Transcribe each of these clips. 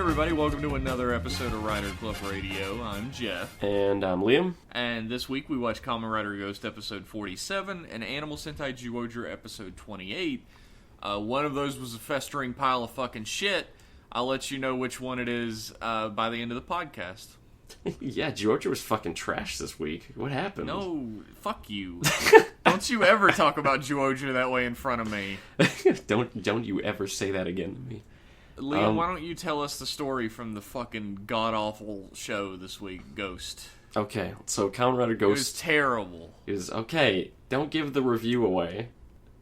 everybody, welcome to another episode of Rider Club Radio. I'm Jeff. And I'm Liam. And this week we watched Kamen Rider Ghost episode 47 and Animal Sentai Zyuohger episode 28. One of those was a festering pile of fucking shit. I'll let you know which one it is by the end of the podcast. Yeah, Zyuohger was fucking trash this week. What happened? No, fuck you. Don't you ever talk about Zyuohger that way in front of me. Don't you ever say that again to me. Liam, why don't you tell us the story from the fucking god-awful show this week, Ghost? Okay, so Kamen Rider Ghost... It was terrible. Okay, don't give the review away.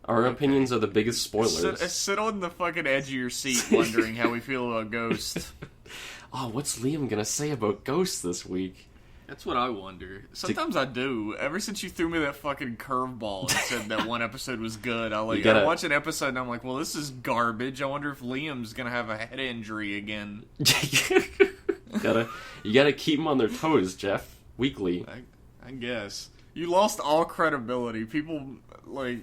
Our opinions are the biggest spoilers. Sit on the fucking edge of your seat wondering how we feel about Ghost. Oh, what's Liam gonna say about Ghost this week? That's what I wonder. Sometimes I do. Ever since you threw me that fucking curveball and said that one episode was good, I watch an episode and I'm like, well, this is garbage. I wonder if Liam's gonna have a head injury again. You gotta keep them on their toes, Jeff. Weekly. I guess. You lost all credibility. People, like,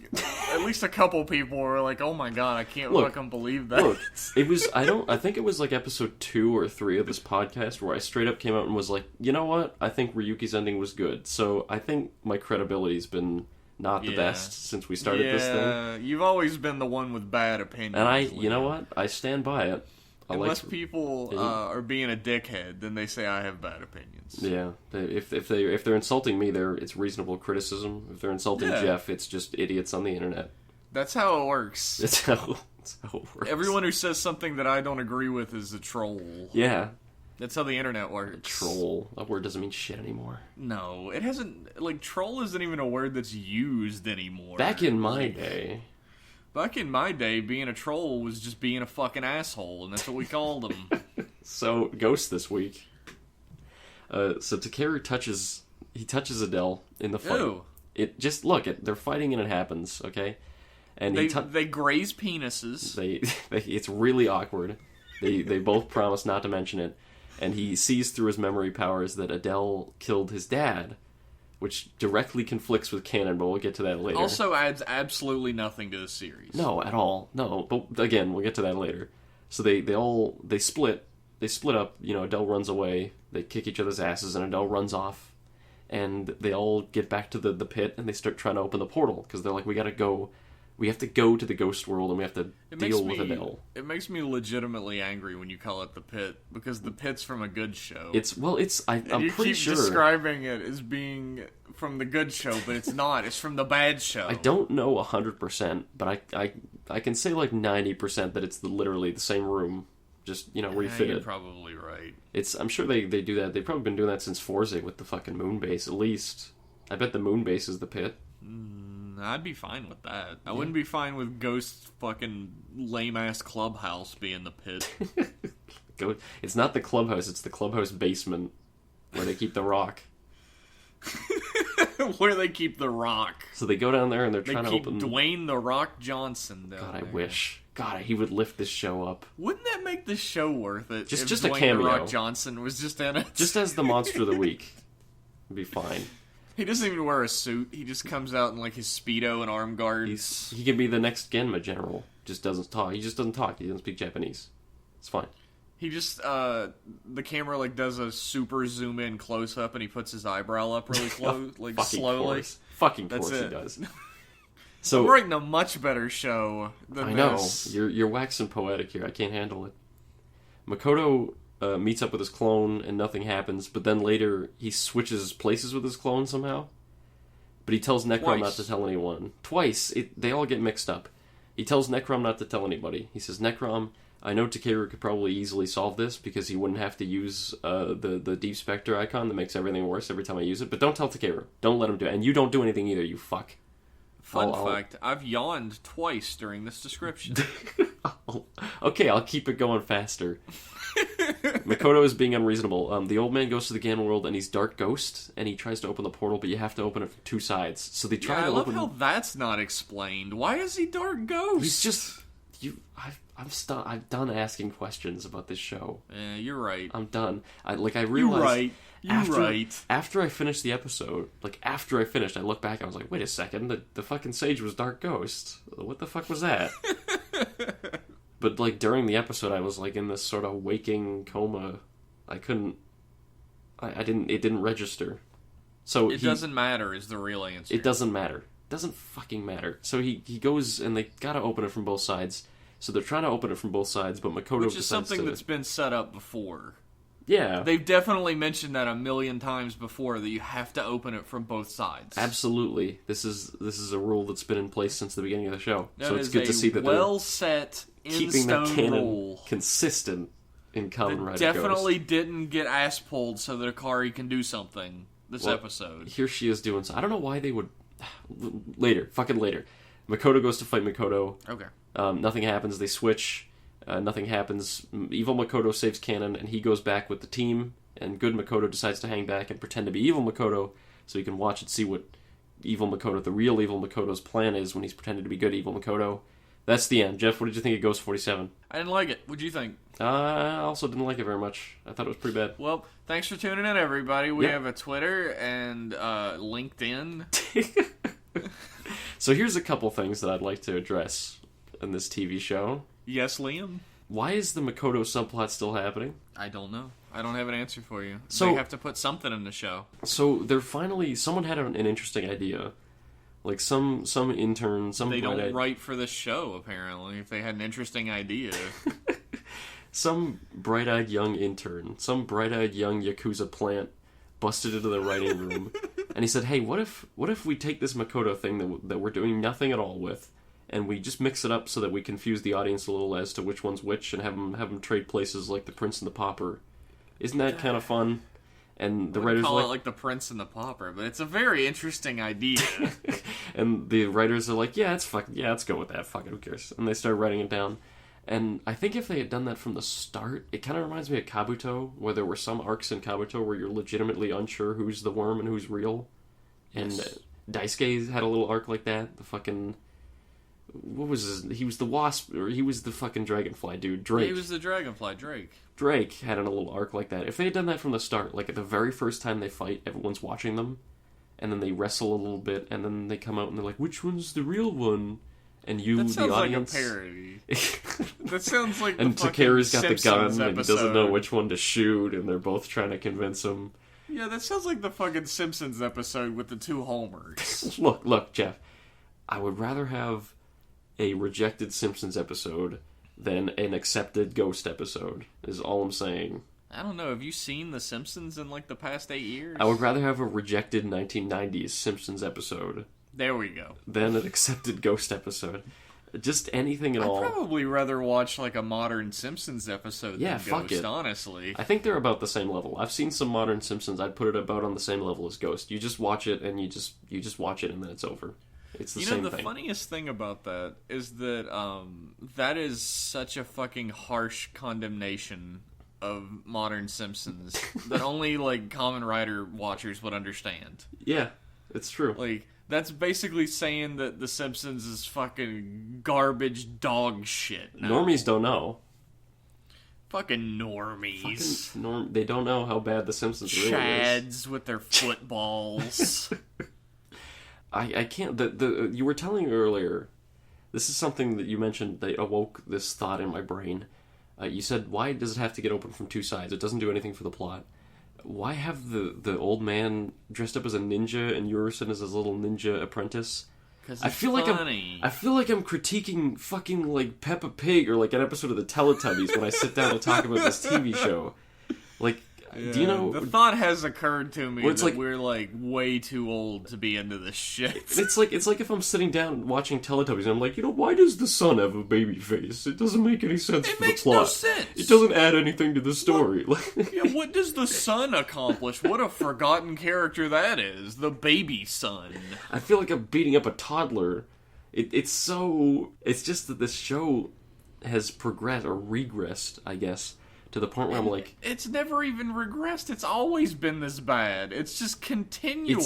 at least a couple people were like, oh my god, I can't fucking believe that. Look, it was, I think it was like episode 2 or 3 of this podcast where I straight up came out and was like, you know what? I think Ryuki's ending was good. So I think my credibility's been not the best since we started this thing. Yeah, you've always been the one with bad opinions. And you know what? I stand by it. Unless people are being a dickhead, then they say I have bad opinions. Yeah, if they're insulting me, it's reasonable criticism. If they're insulting Jeff, it's just idiots on the internet. That's how it works. That's how it works. Everyone who says something that I don't agree with is a troll. Yeah. That's how the internet works. A troll. That word doesn't mean shit anymore. No, it hasn't. Like, troll isn't even a word that's used anymore. Back in my day, being a troll was just being a fucking asshole, and that's what we called him. So, Ghost this week. So Takeru touches Adele in the fight. Ew. They're fighting and it happens, okay? And they graze penises. It's really awkward. They both promise not to mention it, and he sees through his memory powers that Adele killed his dad, which directly conflicts with canon, but we'll get to that later. Also adds absolutely nothing to the series. No, at all. No, but again, we'll get to that later. So they split up, Adele runs away, they kick each other's asses, and Adele runs off, and they all get back to the pit, and they start trying to open the portal, because they're like, we have to go to the ghost world, and we have to deal with Adele. It makes me legitimately angry when you call it the pit, because the pit's from a good show. I'm pretty sure... You keep describing it as being from the good show, but it's not. It's from the bad show. I don't know 100%, but I can say like 90% that it's literally the same room, just, refitted. You're probably right. I'm sure they do that. They've probably been doing that since Forza with the fucking moon base, at least. I bet the moon base is the pit. I'd be fine with that. I wouldn't be fine with Ghost's fucking lame-ass clubhouse being the pit. It's not the clubhouse, it's the clubhouse basement where they keep the rock. Where they keep the rock. So they go down there and they're trying to open... They keep Dwayne "The Rock" Johnson down there. I wish. God, he would lift this show up. Wouldn't that make this show worth it? Just if a Dwayne cameo. "The Rock" Johnson was just in it. Just as the monster of the week. It'd be fine. He doesn't even wear a suit. He just comes out in, like, his Speedo and arm guards. He could be the next Genma general. Just doesn't talk. He just doesn't talk. He doesn't speak Japanese. It's fine. He just, the camera, like, does a super zoom-in close-up, and he puts his eyebrow up really slowly. Fucking course he does. So, I'm writing a much better show than this. I know. You're waxing poetic here. I can't handle it. Makoto... meets up with his clone and nothing happens, but then later he switches places with his clone somehow. But he tells Necrom not to tell anyone. Twice. They all get mixed up. He tells Necrom not to tell anybody. He says, Necrom, I know Takeru could probably easily solve this because he wouldn't have to use the Deep Spectre icon that makes everything worse every time I use it, but don't tell Takeru. Don't let him do it. And you don't do anything either, you fuck. Fun fact, I've yawned twice during this description. Okay, I'll keep it going faster. Makoto is being unreasonable. The old man goes to the Gamma world and he's Dark Ghost, and he tries to open the portal, but you have to open it from 2 sides. So they try to open... I love how that's not explained. Why is he Dark Ghost? He's just... I'm done asking questions about this show. Yeah, you're right. I'm done. I realized... You're right. After I finished the episode, I looked back, I was like, wait a second, the fucking sage was Dark Ghost. What the fuck was that? But, like, during the episode, I was, like, in this sort of waking coma. I couldn't... it didn't register. So it doesn't matter is the real answer. It doesn't matter. It doesn't fucking matter. So he goes, and they gotta open it from both sides. So they're trying to open it from both sides, but Makoto Which is something that's been set up before. Yeah. They've definitely mentioned that a million times before, that you have to open it from both sides. Absolutely. This is a rule that's been in place since the beginning of the show. That so it's good to see that well set, keeping the canon rule. Consistent in Kamen Rider definitely Ghost. Didn't get ass pulled so that Akari can do something this episode. Here she is doing so. I don't know why they would... Later. Fucking later. Makoto goes to fight Makoto. Okay. Nothing happens. They switch. Nothing happens. Evil Makoto saves Kanon, and he goes back with the team. And good Makoto decides to hang back and pretend to be evil Makoto, so he can watch and see what evil Makoto, the real evil Makoto's plan is when he's pretending to be good evil Makoto. That's the end. Jeff, what did you think of Ghost 47? I didn't like it. What'd you think? I also didn't like it very much. I thought it was pretty bad. Well, thanks for tuning in, everybody. We have a Twitter and LinkedIn. So here's a couple things that I'd like to address in this TV show. Yes, Liam? Why is the Makoto subplot still happening? I don't know. I don't have an answer for you. So, they have to put something in the show. So they're finally... Someone had an interesting idea. Like some intern, They don't write for the show, apparently, if they had an interesting idea. Some bright-eyed young intern, some bright-eyed young Yakuza plant busted into the writing room, and he said, hey, what if we take this Makoto thing that we're doing nothing at all with, and we just mix it up so that we confuse the audience a little as to which one's which, and have them trade places like the Prince and the Pauper. Isn't that kind of fun? And the writers call it like the Prince and the Pauper, but it's a very interesting idea. And the writers are like, let's go with that. Fuck it, who cares? And they start writing it down. And I think if they had done that from the start, it kind of reminds me of Kabuto, where there were some arcs in Kabuto where you're legitimately unsure who's the worm and who's real. And Daisuke had a little arc like that. The fucking... What was his... He was the wasp, or he was the fucking dragonfly dude. Drake. He was the dragonfly, Drake. Drake had a little arc like that. If they had done that from the start, like at the very first time they fight, everyone's watching them, and then they wrestle a little bit, and then they come out and they're like, which one's the real one? And you, the audience... That sounds like a parody. That sounds like and the fucking Takeru's got Simpsons the gun, episode. and he doesn't know which one to shoot, and they're both trying to convince him. Yeah, that sounds like the fucking Simpsons episode with the two Homers. Look, Jeff. I would rather have a rejected Simpsons episode than an accepted Ghost episode, is all I'm saying. I don't know, have you seen The Simpsons in like the past 8 years? I would rather have a rejected 1990s Simpsons episode. There we go. Than an accepted Ghost episode. Just anything at all. I'd probably rather watch like a modern Simpsons episode than Ghost, honestly. I think they're about the same level. I've seen some modern Simpsons. I'd put it about on the same level as Ghost. You just watch it and you just watch it and then it's over. It's the same thing. The funniest thing about that is that that is such a fucking harsh condemnation of modern Simpsons that only like Kamen Rider watchers would understand. Yeah, it's true. Like, that's basically saying that The Simpsons is fucking garbage dog shit now. Normies don't know. Fucking normies. They don't know how bad The Simpsons really is. Chads with their footballs. I can't... You were telling earlier, this is something that you mentioned that awoke this thought in my brain. You said, why does it have to get open from two sides? It doesn't do anything for the plot. Why have the old man dressed up as a ninja and Yurison as his little ninja apprentice? Because I feel funny. I feel like I'm critiquing fucking like Peppa Pig or like an episode of the Teletubbies when I sit down to talk about this TV show. Like, do you know? The thought has occurred to me that like, we're like way too old to be into this shit. It's like if I'm sitting down watching Teletubbies and I'm like, why does the sun have a baby face? It doesn't make any sense for the plot. It makes no sense. It doesn't add anything to the story. What does the sun accomplish? What a forgotten character that is. The baby sun. I feel like I'm beating up a toddler. It's just that this show has progressed or regressed, I guess, to the point where I'm like... It's never even regressed. It's always been this bad. It's just continual.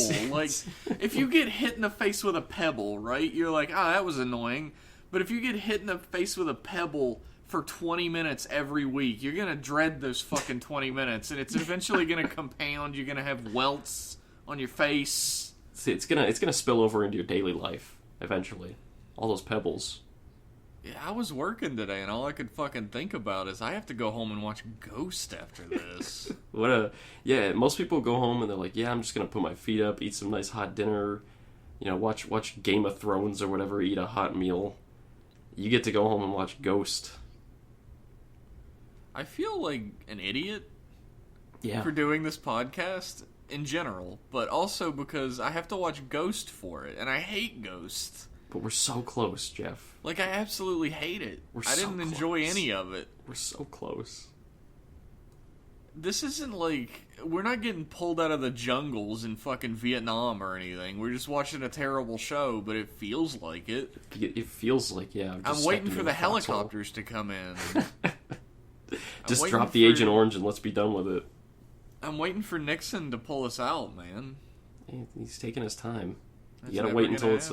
If you get hit in the face with a pebble, right? You're like, that was annoying. But if you get hit in the face with a pebble for 20 minutes every week, you're going to dread those fucking 20 minutes. And it's eventually going to compound. You're going to have welts on your face. See, it's gonna spill over into your daily life, eventually. All those pebbles. Yeah, I was working today, and all I could fucking think about is I have to go home and watch Ghost after this. Yeah, most people go home and they're like, yeah, I'm just gonna put my feet up, eat some nice hot dinner, watch Game of Thrones or whatever, eat a hot meal. You get to go home and watch Ghost. I feel like an idiot for doing this podcast in general, but also because I have to watch Ghost for it, and I hate Ghost. But we're so close, Jeff. Like, I absolutely hate it. I didn't enjoy any of it. We're so close. This isn't like... We're not getting pulled out of the jungles in fucking Vietnam or anything. We're just watching a terrible show, but it feels like it. It feels like, yeah. I'm waiting for the helicopters to come in. Just drop the Agent Orange and let's be done with it. I'm waiting for Nixon to pull us out, man. He's taking his time. That's you gotta wait until it's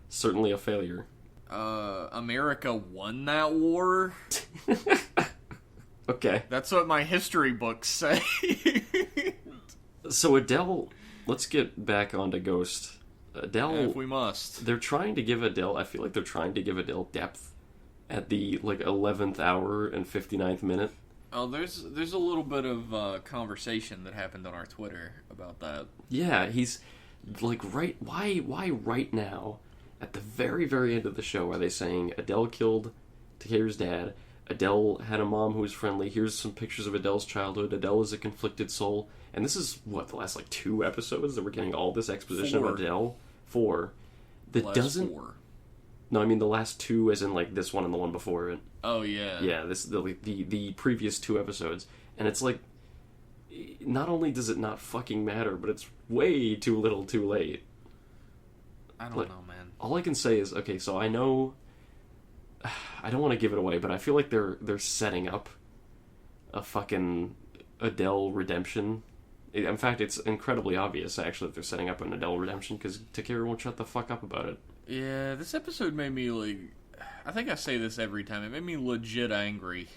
certainly a failure. America won that war? Okay. That's what my history books say. So Adele, let's get back onto Ghost. Adele... if we must. They're trying to give Adele... I feel like they're trying to give Adele depth at the, 11th hour and 59th minute. Oh, there's a little bit of conversation that happened on our Twitter about that. Yeah, he's... why right now... At the very, very end of the show, are they saying Adele killed Takeru's dad? Adele had a mom who was friendly. Here's some pictures of Adele's childhood. Adele is a conflicted soul. And this is, the last, 2 episodes that we're getting all this exposition of Adele? 4. That doesn't... 4. No, I mean the last 2 as in, this one and the one before it. Oh, yeah. Yeah, the previous 2 episodes. And it's not only does it not fucking matter, but it's way too little too late. I don't know, man. All I can say is, okay, so I know... I don't want to give it away, but I feel like they're setting up a fucking Adele redemption. In fact, it's incredibly obvious, actually, that they're setting up an Adele redemption, because Takeru won't shut the fuck up about it. Yeah, this episode made me, I think I say this every time, it made me legit angry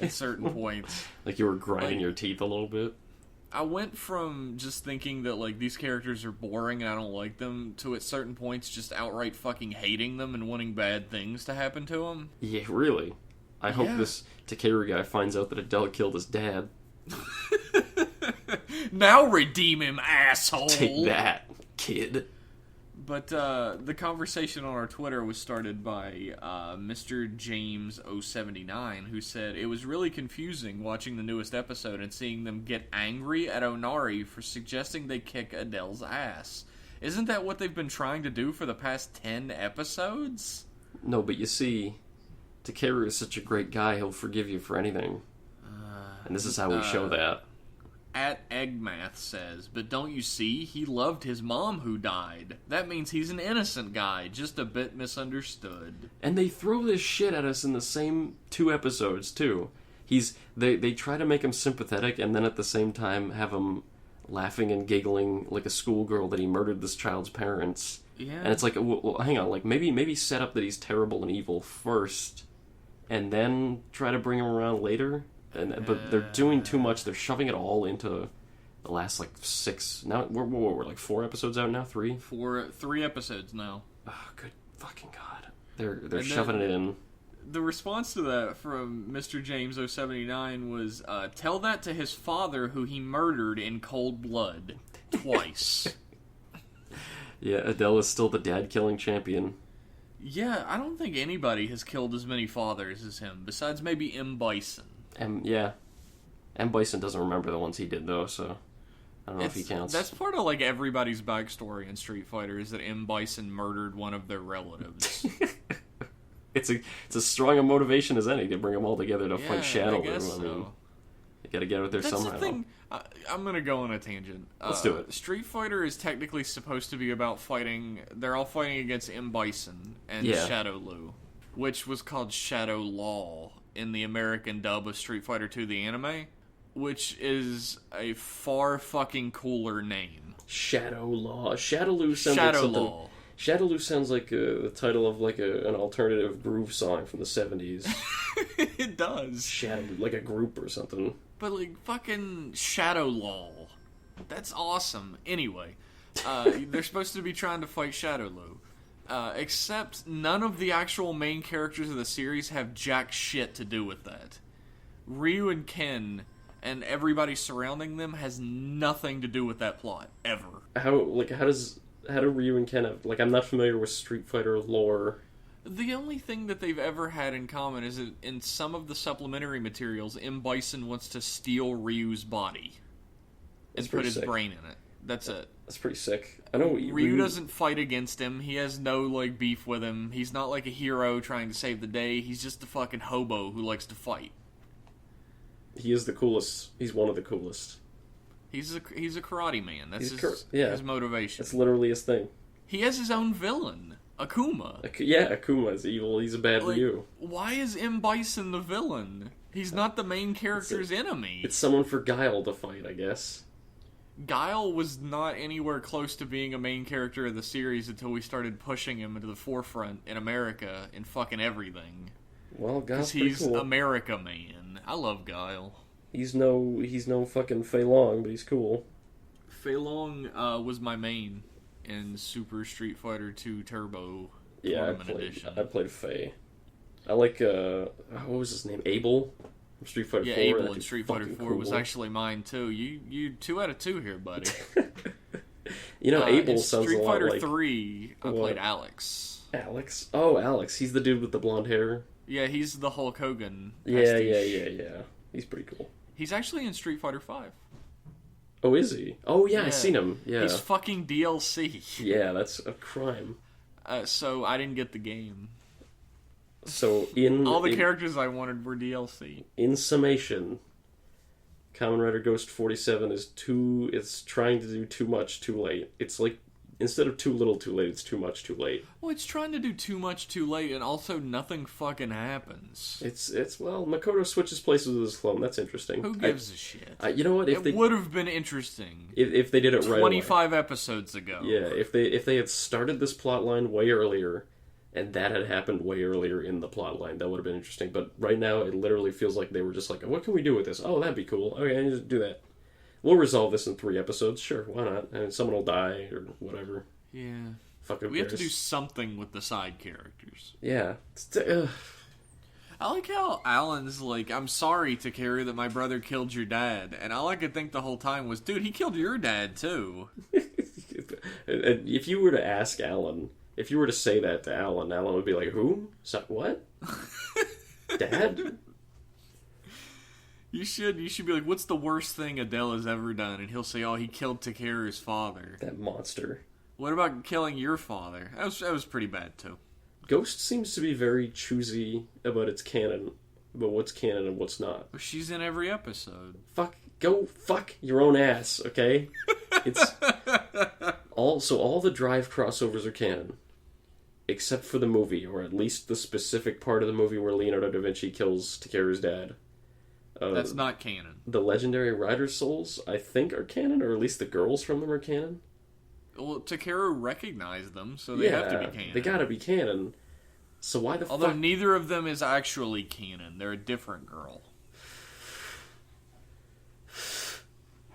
at certain points. Like you were grinding your teeth a little bit? I went from just thinking that, these characters are boring and I don't like them, to at certain points just outright fucking hating them and wanting bad things to happen to them. Yeah, really. I hope this Takeru guy finds out that Adele killed his dad. Now redeem him, asshole! Take that, kid. But the conversation on our Twitter was started by Mr. James 079, who said, it was really confusing watching the newest episode and seeing them get angry at Onari for suggesting they kick Adele's ass. Isn't that what they've been trying to do for the past 10 episodes? No, but you see, Takeru is such a great guy, he'll forgive you for anything. And this is how we show that. At Eggmath says, but don't you see, he loved his mom who died. That means he's an innocent guy, just a bit misunderstood. And they throw this shit at us in the same 2 episodes, too. They try to make him sympathetic, and then at the same time have him laughing and giggling like a schoolgirl that he murdered this child's parents. Yeah. And it's like, well, hang on, maybe set up that he's terrible and evil first, and then try to bring him around later? But they're doing too much. They're shoving it all into the last 6. Now we're 4 episodes out now. 3. 3 episodes now. Oh, good fucking god! They're shoving it in. The response to that from Mr. James 079 was, tell that to his father who he murdered in cold blood twice. Yeah, Adele is still the dad-killing champion. Yeah, I don't think anybody has killed as many fathers as him, besides maybe M. Bison. M Bison doesn't remember the ones he did, though, so I don't know if he counts. That's part of, everybody's backstory in Street Fighter, is that M. Bison murdered one of their relatives. It's as strong a motivation as any to bring them all together to fight Shadow. I guess so. You gotta get out there somehow. That's the thing. I'm gonna go on a tangent. Let's do it. Street Fighter is technically supposed to be about fighting... They're all fighting against M. Bison and Shadow Lu, which was called Shadow Law in the American dub of Street Fighter 2, the anime, which is a far fucking cooler name. Shadow Law. Shadow Lu sounds like something... Law. Shadow Lu sounds like the title of an alternative groove song from the 70s. It does. Shadow, like a group or something. But fucking Shadow Law. That's awesome. Anyway, they're supposed to be trying to fight Shadow Lu. Except none of the actual main characters of the series have jack shit to do with that. Ryu and Ken and everybody surrounding them has nothing to do with that plot, ever. How do Ryu and Ken have... Like, I'm not familiar with Street Fighter lore. The only thing that they've ever had in common is that in some of the supplementary materials, M. Bison wants to steal Ryu's body and put his brain in it. That's it. That's pretty sick. I know Ryu doesn't fight against him. He has no, like, beef with him. He's not like a hero trying to save the day. He's just a fucking hobo who likes to fight. He is the coolest. He's one of the coolest. He's a karate man. That's his motivation. That's literally his thing. He has his own villain, Akuma. Akuma is evil. He's a bad Ryu. Why is M. Bison the villain? He's not the main character's enemy. It's someone for Guile to fight, I guess. Guile was not anywhere close to being a main character of the series until we started pushing him into the forefront in America in fucking everything. Well, Guile's pretty cool. Because he's America man. I love Guile. He's no fucking Fei Long, but he's cool. Fei Long was my main in Super Street Fighter 2 Turbo Tournament Edition. I played Fei. I like, what was his name? Abel? From Street Fighter 4. Yeah, Abel in Street Fighter 4 cool. Was actually mine, too. You 2 out of 2 here, buddy. Abel sounds a lot like... Street Fighter 3, I played Alex. Alex? Oh, Alex. He's the dude with the blonde hair. Yeah, he's the Hulk Hogan. Yeah. He's pretty cool. He's actually in Street Fighter 5. Oh, is he? Oh, yeah, I've seen him. Yeah. He's fucking DLC. Yeah, that's a crime. So I didn't get the game. So all the characters I wanted were DLC. In summation, Kamen Rider Ghost 47 it's trying to do too much too late. It's like, instead of too little too late, it's too much too late. Well, it's trying to do too much too late, and also nothing fucking happens. Well, Makoto switches places with his clone. That's interesting. Who gives a shit? You know what? It would have been interesting if they did it right 25 episodes ago. Yeah, if they had started this plot line way earlier, and that had happened way earlier in the plot line, that would have been interesting. But right now, it literally feels like they were just like, what can we do with this? Oh, that'd be cool. Okay, just do that. We'll resolve this in 3 episodes. Sure, why not? And someone will die or whatever. Yeah. We have to do something with the side characters. Yeah. I like how Alan's like, I'm sorry, Takeru, that my brother killed your dad. And all I could think the whole time was, dude, he killed your dad, too. If you were to ask Alan, if you were to say that to Alan would be like, who? What? Dad? You should be like, what's the worst thing Adele has ever done? And he'll say, oh, he killed Takeru's father. That monster. What about killing your father? That was pretty bad, too. Ghost seems to be very choosy about its canon, about what's canon and what's not. Well, she's in every episode. Go fuck your own ass, okay? All the Drive crossovers are canon. Except for the movie, or at least the specific part of the movie where Leonardo da Vinci kills Takeru's dad. That's not canon. The legendary Rider Souls, I think, are canon, or at least the girls from them are canon. Well, Takeru recognized them, so they have to be canon. They gotta be canon. So why the fuck... Although neither of them is actually canon. They're a different girl.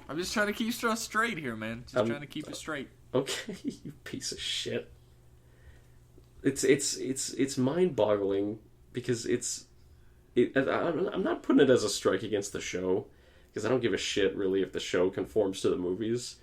I'm just trying to keep stuff straight here, man. Trying to keep it straight. Okay, you piece of shit. It's mind-boggling, because I'm not putting it as a strike against the show, because I don't give a shit, really, if the show conforms to the movies.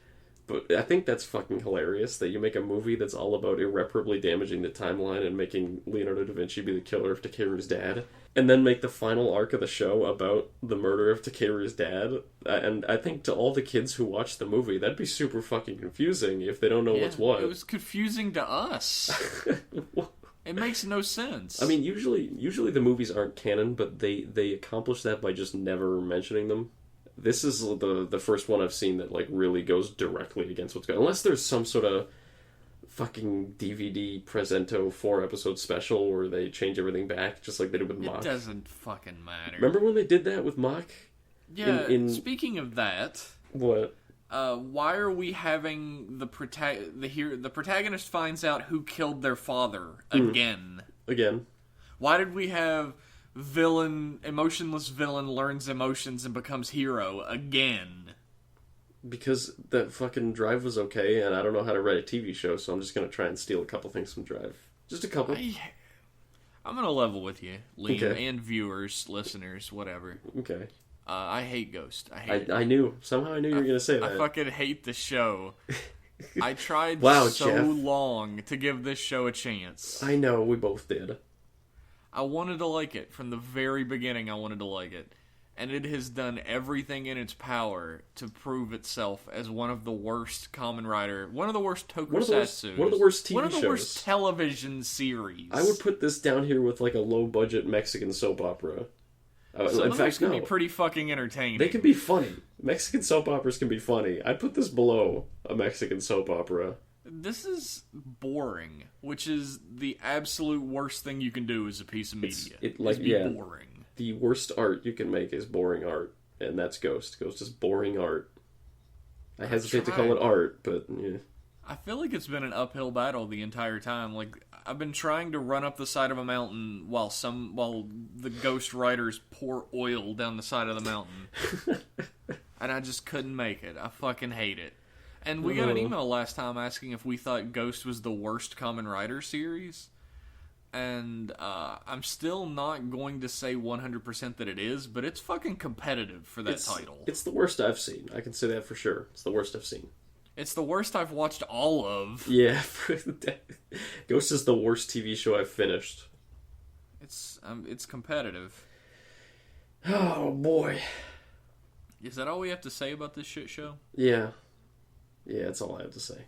But I think that's fucking hilarious, that you make a movie that's all about irreparably damaging the timeline and making Leonardo da Vinci be the killer of Takeru's dad, and then make the final arc of the show about the murder of Takeru's dad. And I think to all the kids who watch the movie, that'd be super fucking confusing if they don't know what's what. It was confusing to us. It makes no sense. I mean, usually the movies aren't canon, but they accomplish that by just never mentioning them. This is the first one I've seen that like really goes directly against what's going on. Unless there's some sort of fucking DVD Presento 4-episode special where they change everything back, just like they did with Mach. It doesn't fucking matter. Remember when they did that with Mach? Yeah, speaking of that... What? Why are we having the protagonist finds out who killed their father again? Again. Why did we have emotionless villain learns emotions and becomes hero again? Because that fucking Drive was okay, and I don't know how to write a TV show, so I'm just gonna try and steal a couple things from Drive. Just a couple. I'm gonna level with you, Liam, Okay. and viewers, listeners, whatever. Okay. I hate Ghost. I hate it. I knew. Somehow I knew you were gonna say that. I fucking hate the show. I tried Wow, so Jeff. long to give this show a chance. I know, we both did. I wanted to like it. From the very beginning, I wanted to like it. And it has done everything in its power to prove itself as one of the worst Kamen Rider, one of the worst tokusatsu, one of the worst TV one of the shows. worst television series. I would put this down here with like a low-budget Mexican soap opera. Some In of fact, those can no. be pretty fucking entertaining. They can be funny. Mexican soap operas can be funny. I'd put this below a Mexican soap opera. This is boring, which is the absolute worst thing you can do as a piece of media. Boring. The worst art you can make is boring art, and that's Ghost. Ghost is boring art. I hesitated to call it art, but yeah. I feel like it's been an uphill battle the entire time. Like, I've been trying to run up the side of a mountain while the Ghost Riders pour oil down the side of the mountain. And I just couldn't make it. I fucking hate it. And we got an email last time asking if we thought Ghost was the worst Kamen Rider series. And I'm still not going to say 100% that it is, but it's fucking competitive for that title. It's the worst I've seen. I can say that for sure. It's the worst I've seen. It's the worst I've watched all of. Yeah. Ghost is the worst TV show I've finished. It's competitive. Oh, boy. Is that all we have to say about this shit show? Yeah. Yeah, that's all I have to say.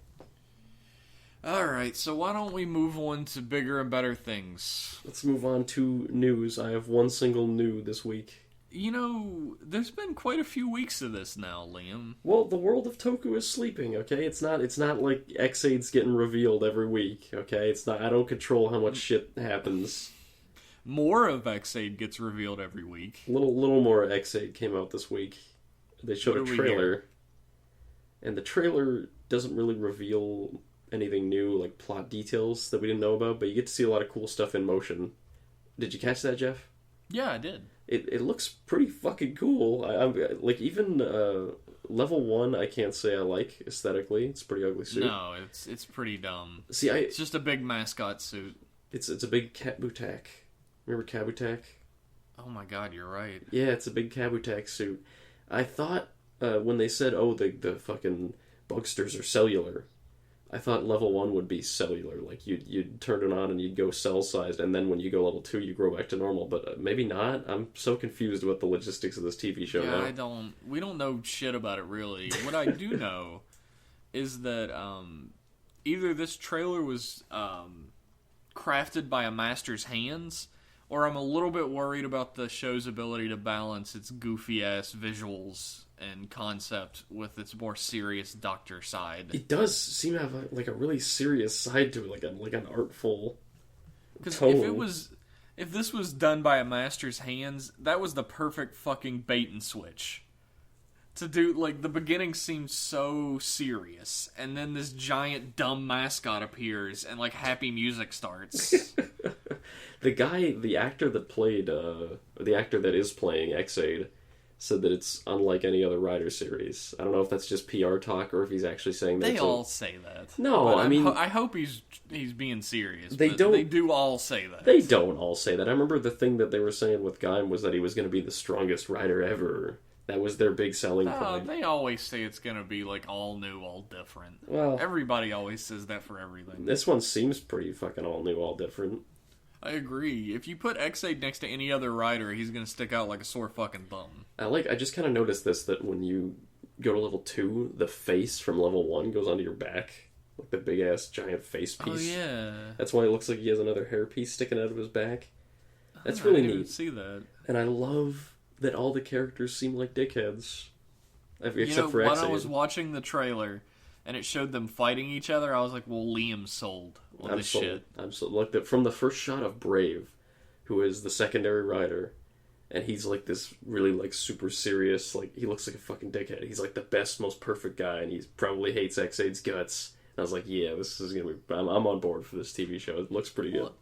Alright, so why don't we move on to bigger and better things? Let's move on to news. I have one single new this week. You know, there's been quite a few weeks of this now, Liam. Well, the world of Toku is sleeping, okay? It's not like Exaid's getting revealed every week, okay? It's not. I don't control how much shit happens. More of Exaid gets revealed every week. Little more Exaid came out this week. They showed a trailer. And the trailer doesn't really reveal anything new, like plot details that we didn't know about, but you get to see a lot of cool stuff in motion. Did you catch that, Jeff? Yeah, I did. It looks pretty fucking cool. I'm like, even level 1, I can't say I like aesthetically. It's a pretty ugly suit. No, it's pretty dumb. See, it's just a big mascot suit. It's a big Kabutak. Remember Kabutak? Oh my god, you're right. Yeah, it's a big Kabutak suit. I thought when they said, oh, the fucking bugsters are cellular, I thought level 1 would be cellular. Like, you'd turn it on and you'd go cell-sized, and then when you go level 2, you grow back to normal. But maybe not. I'm so confused with the logistics of this TV show now. We don't know shit about it, really. What I do know is that either this trailer was crafted by a master's hands, or I'm a little bit worried about the show's ability to balance its goofy-ass visuals and concept with its more serious doctor side. It does seem to have a really serious side to it, like an artful Because tone. if this was done by a master's hands, that was the perfect fucking bait and switch. To do, like, the beginning seems so serious, and then this giant dumb mascot appears, and, like, happy music starts. The actor that is playing Exaid said that it's unlike any other Rider series. I don't know if that's just PR talk or if he's actually saying that. They all say that. No, but I mean, I hope he's being serious. They do all say that. They don't all say that. I remember the thing that they were saying with Gaim was that he was going to be the strongest Rider ever. That was their big selling point. They always say it's going to be, like, all new, all different. Well, everybody always says that for everything. This one seems pretty fucking all new, all different. I agree. If you put Exaid next to any other rider, he's going to stick out like a sore fucking thumb. I just kind of noticed this, that when you go to level 2, the face from level 1 goes onto your back. Like the big-ass giant face piece. Oh, yeah. That's why it looks like he has another hair piece sticking out of his back. That's really neat. I didn't see that. And I love that all the characters seem like dickheads. Except for when Exaid. I was watching the trailer and it showed them fighting each other, I was like, well, Liam's sold on this shit. I'm sold. Like, from the first shot of Brave, who is the secondary rider, and he's like this really, like, super serious, like, he looks like a fucking dickhead. He's like the best, most perfect guy, and he probably hates Exaid's guts. And I was like, yeah, this is gonna be... I'm on board for this TV show. It looks pretty good. Well,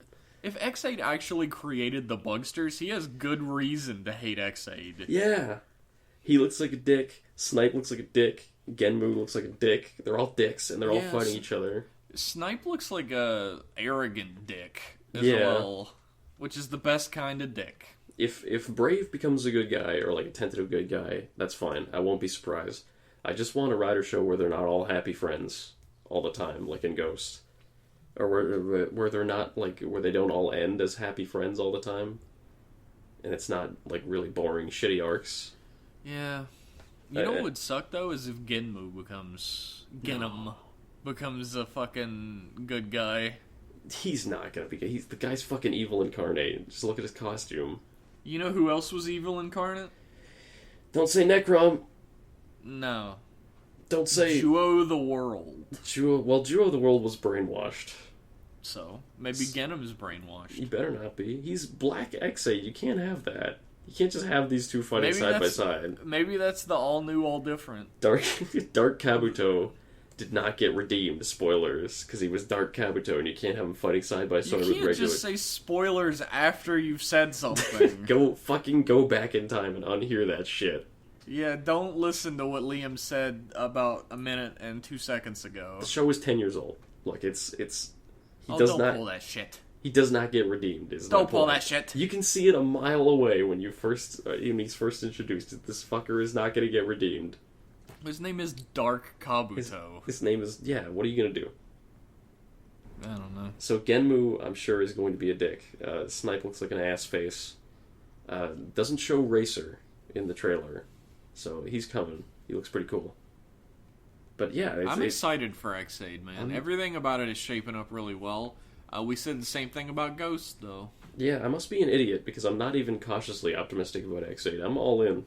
if Exaid actually created the Bugsters, he has good reason to hate Exaid. Yeah. He looks like a dick. Snipe looks like a dick. Genmu looks like a dick. They're all dicks, and they're all Yes. fighting each other. Snipe looks like a arrogant dick as Yeah. well, which is the best kind of dick. If Brave becomes a good guy, or like a tentative good guy, that's fine. I won't be surprised. I just want a Rider show where they're not all happy friends all the time, like in Ghost. Or where they're not, like, where they don't all end as happy friends all the time. And it's not, like, really boring, shitty arcs. Yeah. You know what would suck, though, is if Genmu becomes a fucking good guy. He's not gonna be good. The guy's fucking evil incarnate. Just look at his costume. You know who else was evil incarnate? Don't say Necrom. No. Don't say... Zyuohger the World. Zyuohger the World was brainwashed. So, maybe Genm's brainwashed. He better not be. He's Black Exaid. You can't have that. You can't just have these two fighting side by side. Maybe that's the all new, all different. Dark Kabuto did not get redeemed. Spoilers, because he was Dark Kabuto, and you can't have him fighting side by side with regular. You can't just say spoilers after you've said something. Go back in time and unhear that shit. Yeah, don't listen to what Liam said about a minute and 2 seconds ago. The show is 10 years old. Like it's. Don't pull that shit. He does not get redeemed. Don't pull that shit. You can see it a mile away when he's first introduced. This fucker is not going to get redeemed. His name is Dark Kabuto. His name is... Yeah, what are you going to do? I don't know. So Genmu, I'm sure, is going to be a dick. Snipe looks like an ass face. Doesn't show Racer in the trailer. So he's coming. He looks pretty cool. But yeah... I'm excited for Exaid, man. Everything about it is shaping up really well. We said the same thing about Ghost, though. Yeah, I must be an idiot, because I'm not even cautiously optimistic about Exaid. I'm all in.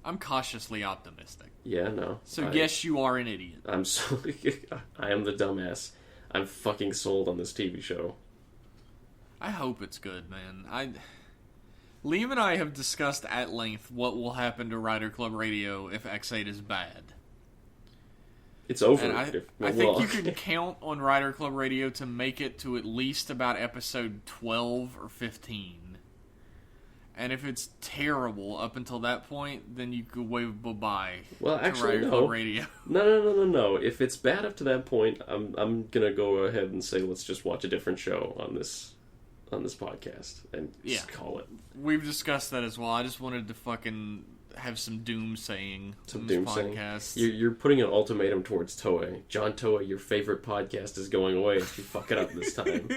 I'm cautiously optimistic. Yeah, no. So yes, you are an idiot. I am the dumbass. I'm fucking sold on this TV show. I hope it's good, man. Liam and I have discussed at length what will happen to Rider Club Radio if Exaid is bad. It's over. And I think you can count on Rider Club Radio to make it to at least about episode 12 or 15. And if it's terrible up until that point, then you could wave bye-bye to Rider Club Radio. No. If it's bad up to that point, I'm gonna go ahead and say let's just watch a different show on this podcast and just call it. We've discussed that as well. I just wanted to fucking have some doom-saying on this podcast. You're putting an ultimatum towards Toei. John Toei, your favorite podcast is going away if you fuck it up this time.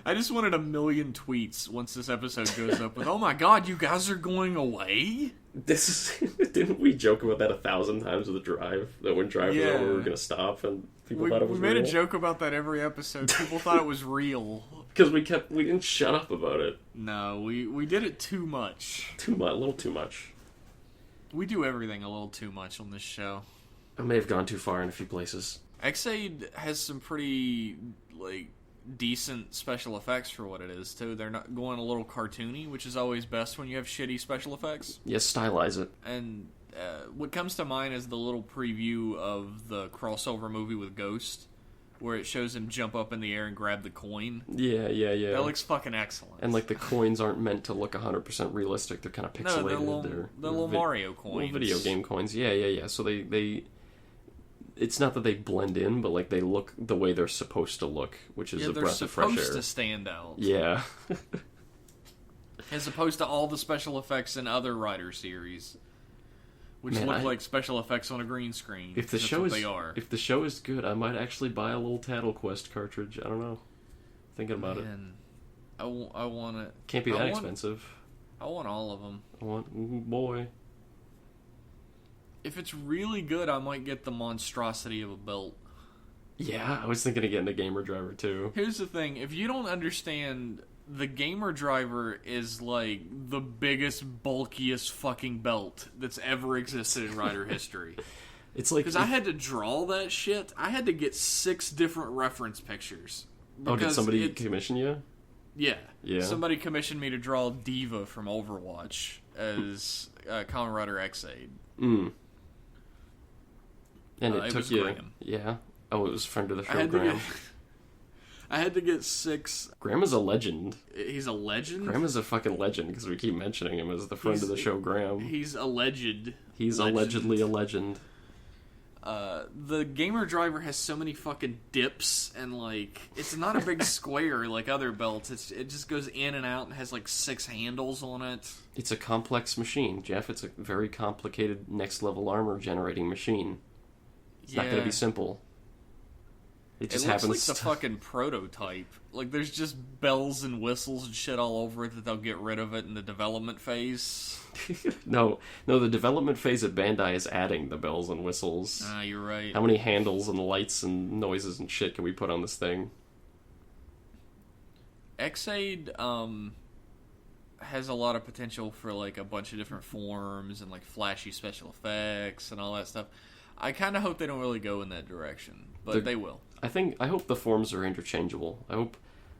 I just wanted 1 million tweets once this episode goes up with, oh my god, you guys are going away? Didn't we joke about that 1,000 times with the drive? That when drive was over, we were going to stop, and people thought it was real? We made a joke about that every episode. People thought it was real. Because we didn't shut up about it. No, we did it too much. A little too much. We do everything a little too much on this show. I may have gone too far in a few places. Exaid has some pretty, decent special effects for what it is, too. They're not going a little cartoony, which is always best when you have shitty special effects. Yes, stylize it. And what comes to mind is the little preview of the crossover movie with Ghost, where it shows him jump up in the air and grab the coin. Yeah. That looks fucking excellent. And, the coins aren't meant to look 100% realistic. They're kind of pixelated. No, they're little Mario coins. Little video game coins. Yeah. So they it's not that they blend in, but, they look the way they're supposed to look, which is a breath of fresh air. They're supposed to stand out. Yeah. As opposed to all the special effects in other Rider series, which look like special effects on a green screen. If the show is good, I might actually buy a little Tattle Quest cartridge. I don't know. Thinking about it. I want it. Can't be that expensive. I want all of them. Boy. If it's really good, I might get the monstrosity of a belt. Yeah, I was thinking of getting a Gamer Driver, too. Here's the thing. If you don't understand, the Gamer Driver is, the biggest, bulkiest fucking belt that's ever existed in Rider history. It's like... Because I had to draw that shit. I had to get 6 different reference pictures. Did somebody commission you? Yeah. Somebody commissioned me to draw Diva from Overwatch as Kamen Rider Exaid. And it took you... Graham. Yeah. Oh, it was a friend of the show, Graham. I had to get 6... Graham is a legend. He's a legend? Graham is a fucking legend, because we keep mentioning him as the friend of the show, Graham. He's alleged. He's allegedly a legend. the gamer driver has so many fucking dips, and like it's not a big square like other belts. It just goes in and out and has like 6 handles on it. It's a complex machine, Jeff. It's a very complicated next level armor generating machine. It's not going to be simple. It just happens. Looks like the fucking prototype. Like there's just bells and whistles and shit all over it that they'll get rid of it in the development phase. No, the development phase at Bandai is adding the bells and whistles. Ah, you're right. How many handles and lights and noises and shit can we put on this thing? Exaid has a lot of potential for like a bunch of different forms and like flashy special effects and all that stuff. I kind of hope they don't really go in that direction, but they will. I hope the forms are interchangeable. I hope,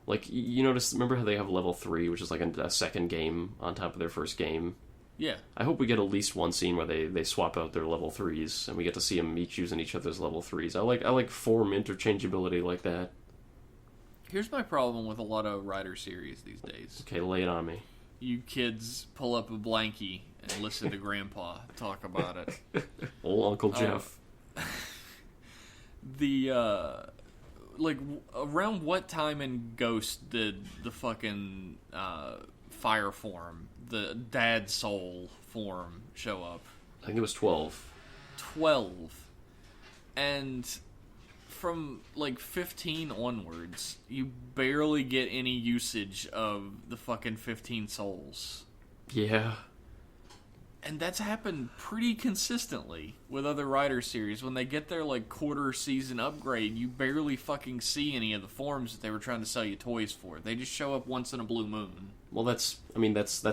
like, you notice, remember how they have level 3, which is like a second game on top of their first game? Yeah. I hope we get at least one scene where they swap out their level 3s, and we get to see them each using each other's level 3s. I like form interchangeability like that. Here's my problem with a lot of Rider series these days. Okay, lay it on me. You kids pull up a blankie and listen to Grandpa talk about it. Old Uncle Jeff. Around what time in Ghost did the fucking fire form, the dad soul form, show up? I think it was 12. 12. And from like 15 onwards, you barely get any usage of the fucking 15 souls. Yeah. And that's happened pretty consistently with other Rider series. When they get their like quarter season upgrade, you barely fucking see any of the forms that they were trying to sell you toys for. They just show up once in a blue moon. Well, that's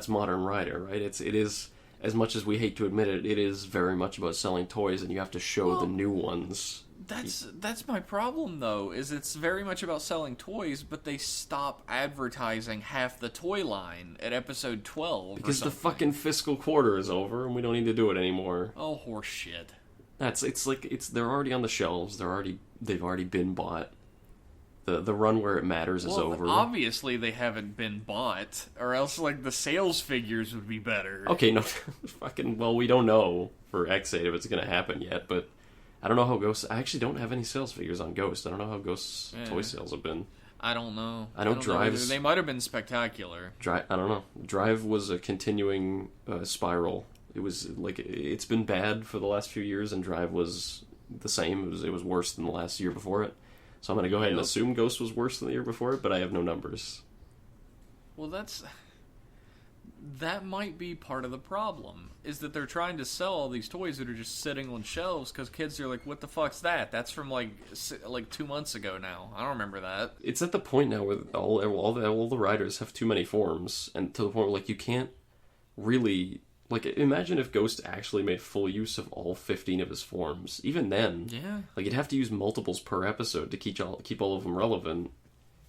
modern Rider, right? It is, as much as we hate to admit it, it is very much about selling toys, and you have to show the new ones. That's my problem, though, is it's very much about selling toys, but they stop advertising half the toy line at episode 12 because the fucking fiscal quarter is over, and we don't need to do it anymore. Oh, horse shit. They're already on the shelves. They've already been bought. The run where it matters is over. Obviously they haven't been bought, or else like the sales figures would be better. Okay, no, we don't know for Exaid if it's going to happen yet, but I don't know how Ghost... I actually don't have any sales figures on Ghost. I don't know how Ghost's toy sales have been. I don't know. I know Drive's... They might have been spectacular. I don't know. Drive was a continuing spiral. It was like... It's been bad for the last few years, and Drive was the same. It was worse than the last year before it. So I'm going to go ahead and assume Ghost was worse than the year before it, but I have no numbers. Well, that might be part of the problem, is that they're trying to sell all these toys that are just sitting on shelves because kids are like, what the fuck's that? That's from like 2 months ago now. I don't remember that. It's at the point now where all the riders have too many forms, and to the point where like you can't really... Like, imagine if Ghost actually made full use of all 15 of his forms. Even then, like, you'd have to use multiples per episode to keep all of them relevant,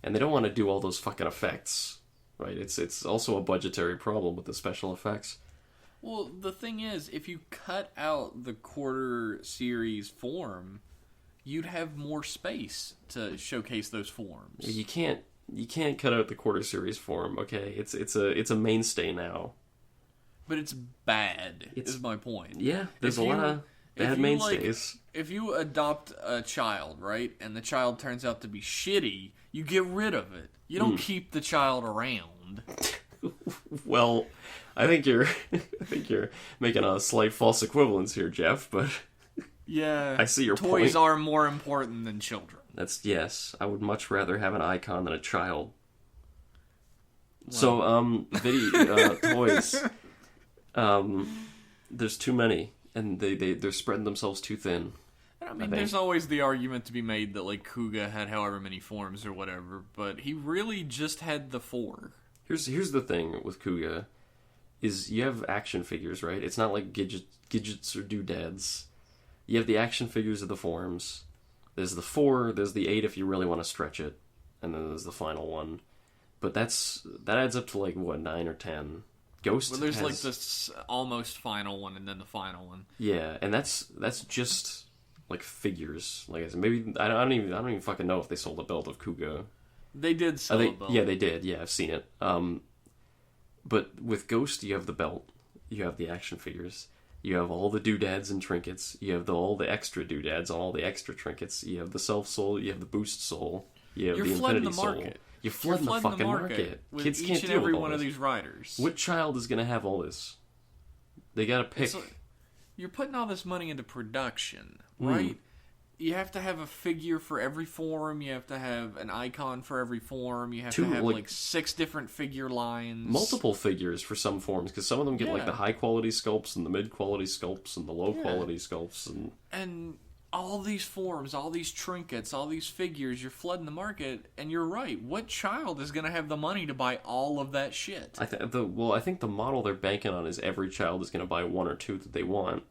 and they don't want to do all those fucking effects. Right, it's also a budgetary problem with the special effects. Well, the thing is, if you cut out the quarter series form, you'd have more space to showcase those forms. You can't cut out the quarter series form. Okay, it's a mainstay now. But it's bad. Is my point. Yeah, there's a lot of bad mainstays. If you adopt a child, right, and the child turns out to be shitty, you get rid of it. You don't keep the child around. Well, I think you're making a slight false equivalence here, Jeff, but yeah, I see your point. Toys are more important than children. Yes, I would much rather have an icon than a child. Well. So, toys. There's too many, and they're spreading themselves too thin. I mean, there's always the argument to be made that, like, Kuga had however many forms or whatever, but he really just had the 4. Here's the thing with Kuga, is you have action figures, right? It's not like Gidgets or Doodads. You have the action figures of the forms. There's the 4, there's the 8 if you really want to stretch it, and then there's the final one. But that adds up to, like, what, 9 or 10? Ghost there's like this almost final one and then the final one. Yeah, and that's just like figures. Like I said, maybe I don't even fucking know if they sold a belt of Kuga. They did sell a belt. Yeah, they did. Yeah, I've seen it. But with Ghost, you have the belt, you have the action figures. You have all the doodads and trinkets. You have all the extra doodads, all the extra trinkets. You have the self soul. You have the boost soul. You have the infinity soul. You're flooding the fucking market. With Kids each can't and deal every with all one of this. these riders. What child is going to have all this? They got to pick. You're putting all this money into production, right? You have to have a figure for every form. You have to have an icon for every form. You have to have like 6 different figure lines. Multiple figures for some forms, because some of them get like the high quality sculpts and the mid quality sculpts and the low quality sculpts. And all these forms, all these trinkets, all these figures, you're flooding the market. And you're right. What child is going to have the money to buy all of that shit? I think the model they're banking on is every child is going to buy 1 or 2 that they want.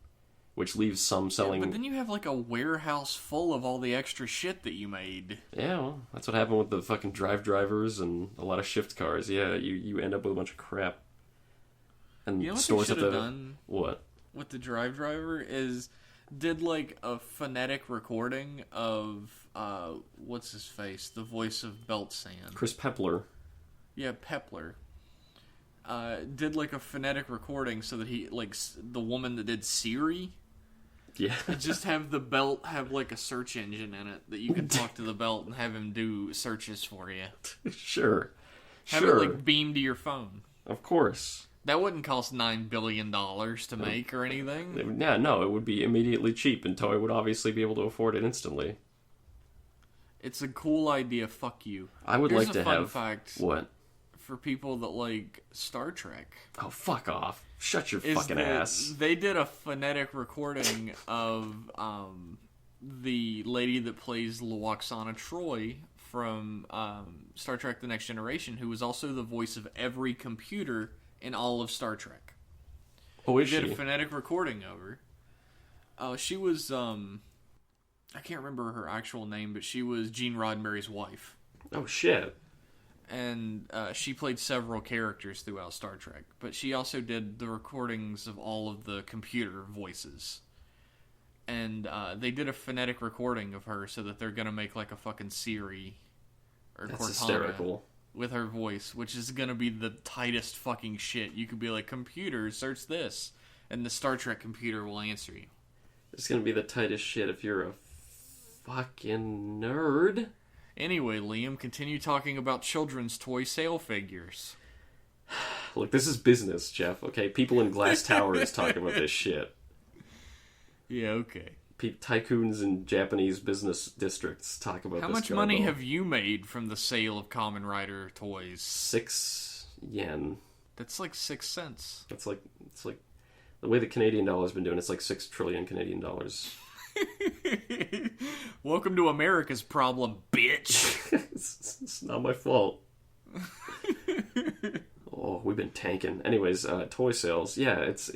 Which leaves some selling... but then you have like a warehouse full of all the extra shit that you made. Yeah, well, that's what happened with the fucking drivers and a lot of shift cars. Yeah, you end up with a bunch of crap. And you know what stores they should have done? What? With the driver is did like a phonetic recording of what's his face? The voice of Belt Sand. Chris Pepler. Yeah, Pepler. Did like a phonetic recording so that he like the woman that did Siri. Yeah. Just have the belt have like a search engine in it that you can talk to the belt and have him do searches for you. Sure. Have it like beamed to your phone. Of course. That wouldn't cost $9 billion to make or anything. Yeah, no, it would be immediately cheap, and Toei would obviously be able to afford it instantly. It's a cool idea. Fuck you. I would Here's like to a fun have fact what for people that like Star Trek. Oh, fuck off! Shut your fucking ass. They did a phonetic recording of the lady that plays Luoxana Troi from Star Trek: The Next Generation, who was also the voice of every computer in all of Star Trek. Oh, is she? Did a phonetic recording of her. She was I can't remember her actual name, but she was Gene Roddenberry's wife. Oh shit. And she played several characters throughout Star Trek. But she also did the recordings of all of the computer voices. And they did a phonetic recording of her so that they're going to make like a fucking Siri or That's Cortana hysterical. with her voice, which is going to be the tightest fucking shit. You could be like, computer, search this. And the Star Trek computer will answer you. It's going to be the tightest shit if you're a fucking nerd. Anyway, Liam, continue talking about children's toy sale figures. Look, this is business, Jeff, okay? People in glass towers talk about this shit. Yeah, okay. Tycoons in Japanese business districts talk about How this. much money have you made from the sale of Kamen Rider toys? 6 yen. That's like 6 cents. It's like the way the Canadian dollar's been doing. It's like 6 trillion Canadian dollars. Welcome to America's problem, bitch. It's not my fault. Oh, we've been tanking. Anyways, toy sales. Yeah, it's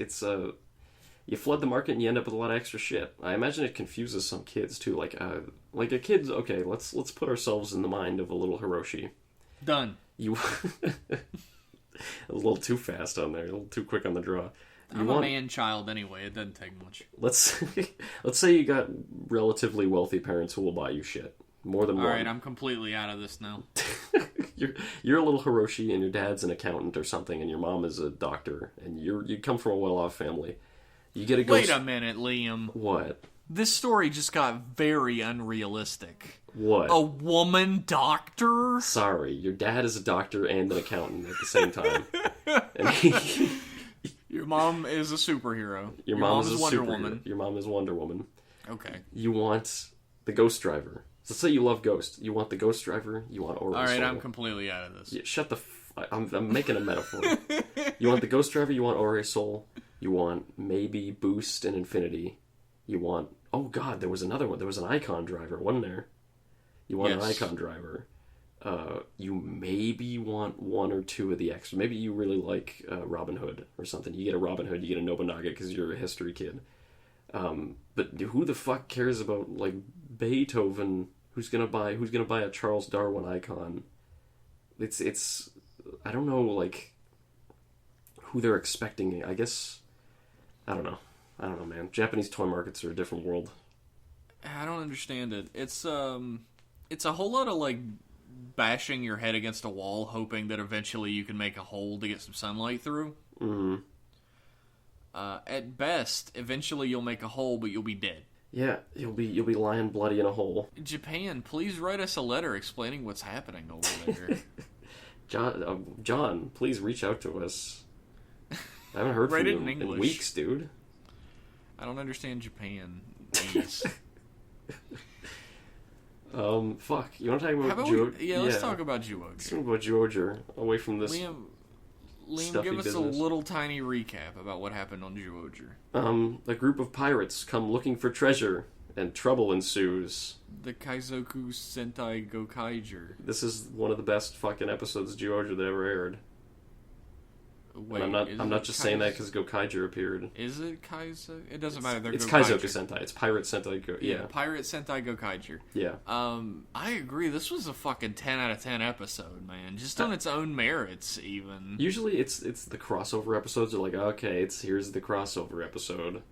you flood the market and you end up with a lot of extra shit. I imagine it confuses some kids too. Like a kid's okay. Let's put ourselves in the mind of a little Hiroshi. Done. You a little too fast on there. A little too quick on the draw. I'm a man-child anyway. It doesn't take much. Let's say you got relatively wealthy parents who will buy you shit. More than one. Alright, I'm completely out of this now. You're a little Hiroshi and your dad's an accountant or something and your mom is a doctor and you come from a well-off family. You get a Wait a minute, Liam. What? This story just got very unrealistic. What? A woman doctor? Sorry, your dad is a doctor and an accountant at the same time. Your mom is a superhero. Your mom is Wonder superhero. Woman. Your mom is Wonder Woman. Okay. You want the Ghost Driver. So let's say you love Ghost. You want the Ghost Driver. You want Orwell. Alright, I'm completely out of this. Yeah, shut the I'm making a metaphor. You want the Ghost Driver, you want Ore Soul, you want maybe Boost and Infinity. You want... Oh god, there was another one. There was an Icon Driver, wasn't there? You want an Icon Driver. You maybe want 1 or 2 of the extra. Maybe you really like Robin Hood or something. You get a Robin Hood, you get a Nobunaga because you're a history kid. But who the fuck cares about like Beethoven? Who's gonna buy a Charles Darwin Icon? It's I don't know like who they're expecting. I guess I don't know, man. Japanese toy markets are a different world. I don't understand it. It's a whole lot of like bashing your head against a wall, hoping that eventually you can make a hole to get some sunlight through. Mm-hmm. At best, eventually you'll make a hole, but you'll be dead. Yeah, you'll be lying bloody in a hole. Japan, please write us a letter explaining what's happening over there. John, please reach out to us. I haven't heard from you in weeks, dude. I don't understand Japan. Please. Fuck. You want to talk about Zyuohger? Let's talk about Zyuohger. Let's talk about Zyuohger, away from this Liam, give us a little tiny recap about what happened on Zyuohger. A group of pirates come looking for treasure, and trouble ensues. The Kaizoku Sentai Gokaiger. This is one of the best fucking episodes of Zyuohger that ever aired. Wait, I'm not just saying that because Gokaiger appeared. Is it Kaizo? It doesn't matter. It's Kaizoku Sentai. It's Pirate Sentai. Yeah, Pirate Sentai Gokaiger. Yeah. I agree. This was a fucking 10 out of 10 episode, man. Just on its own merits, even. Usually, it's the crossover episodes are like, okay, here's the crossover episode.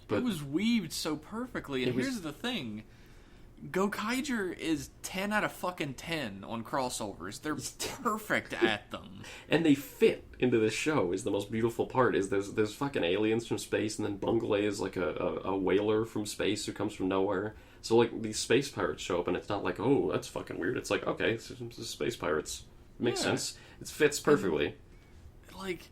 But it was weaved so perfectly, and here's the thing. Gokaiger is 10 out of fucking 10 on crossovers. They're perfect at them. And they fit into this show is the most beautiful part, is there's fucking aliens from space, and then Bunglei is like a whaler from space who comes from nowhere. So like these space pirates show up, and it's not like, oh, that's fucking weird. It's like, okay, it's space pirates. It makes sense. It fits perfectly. Like,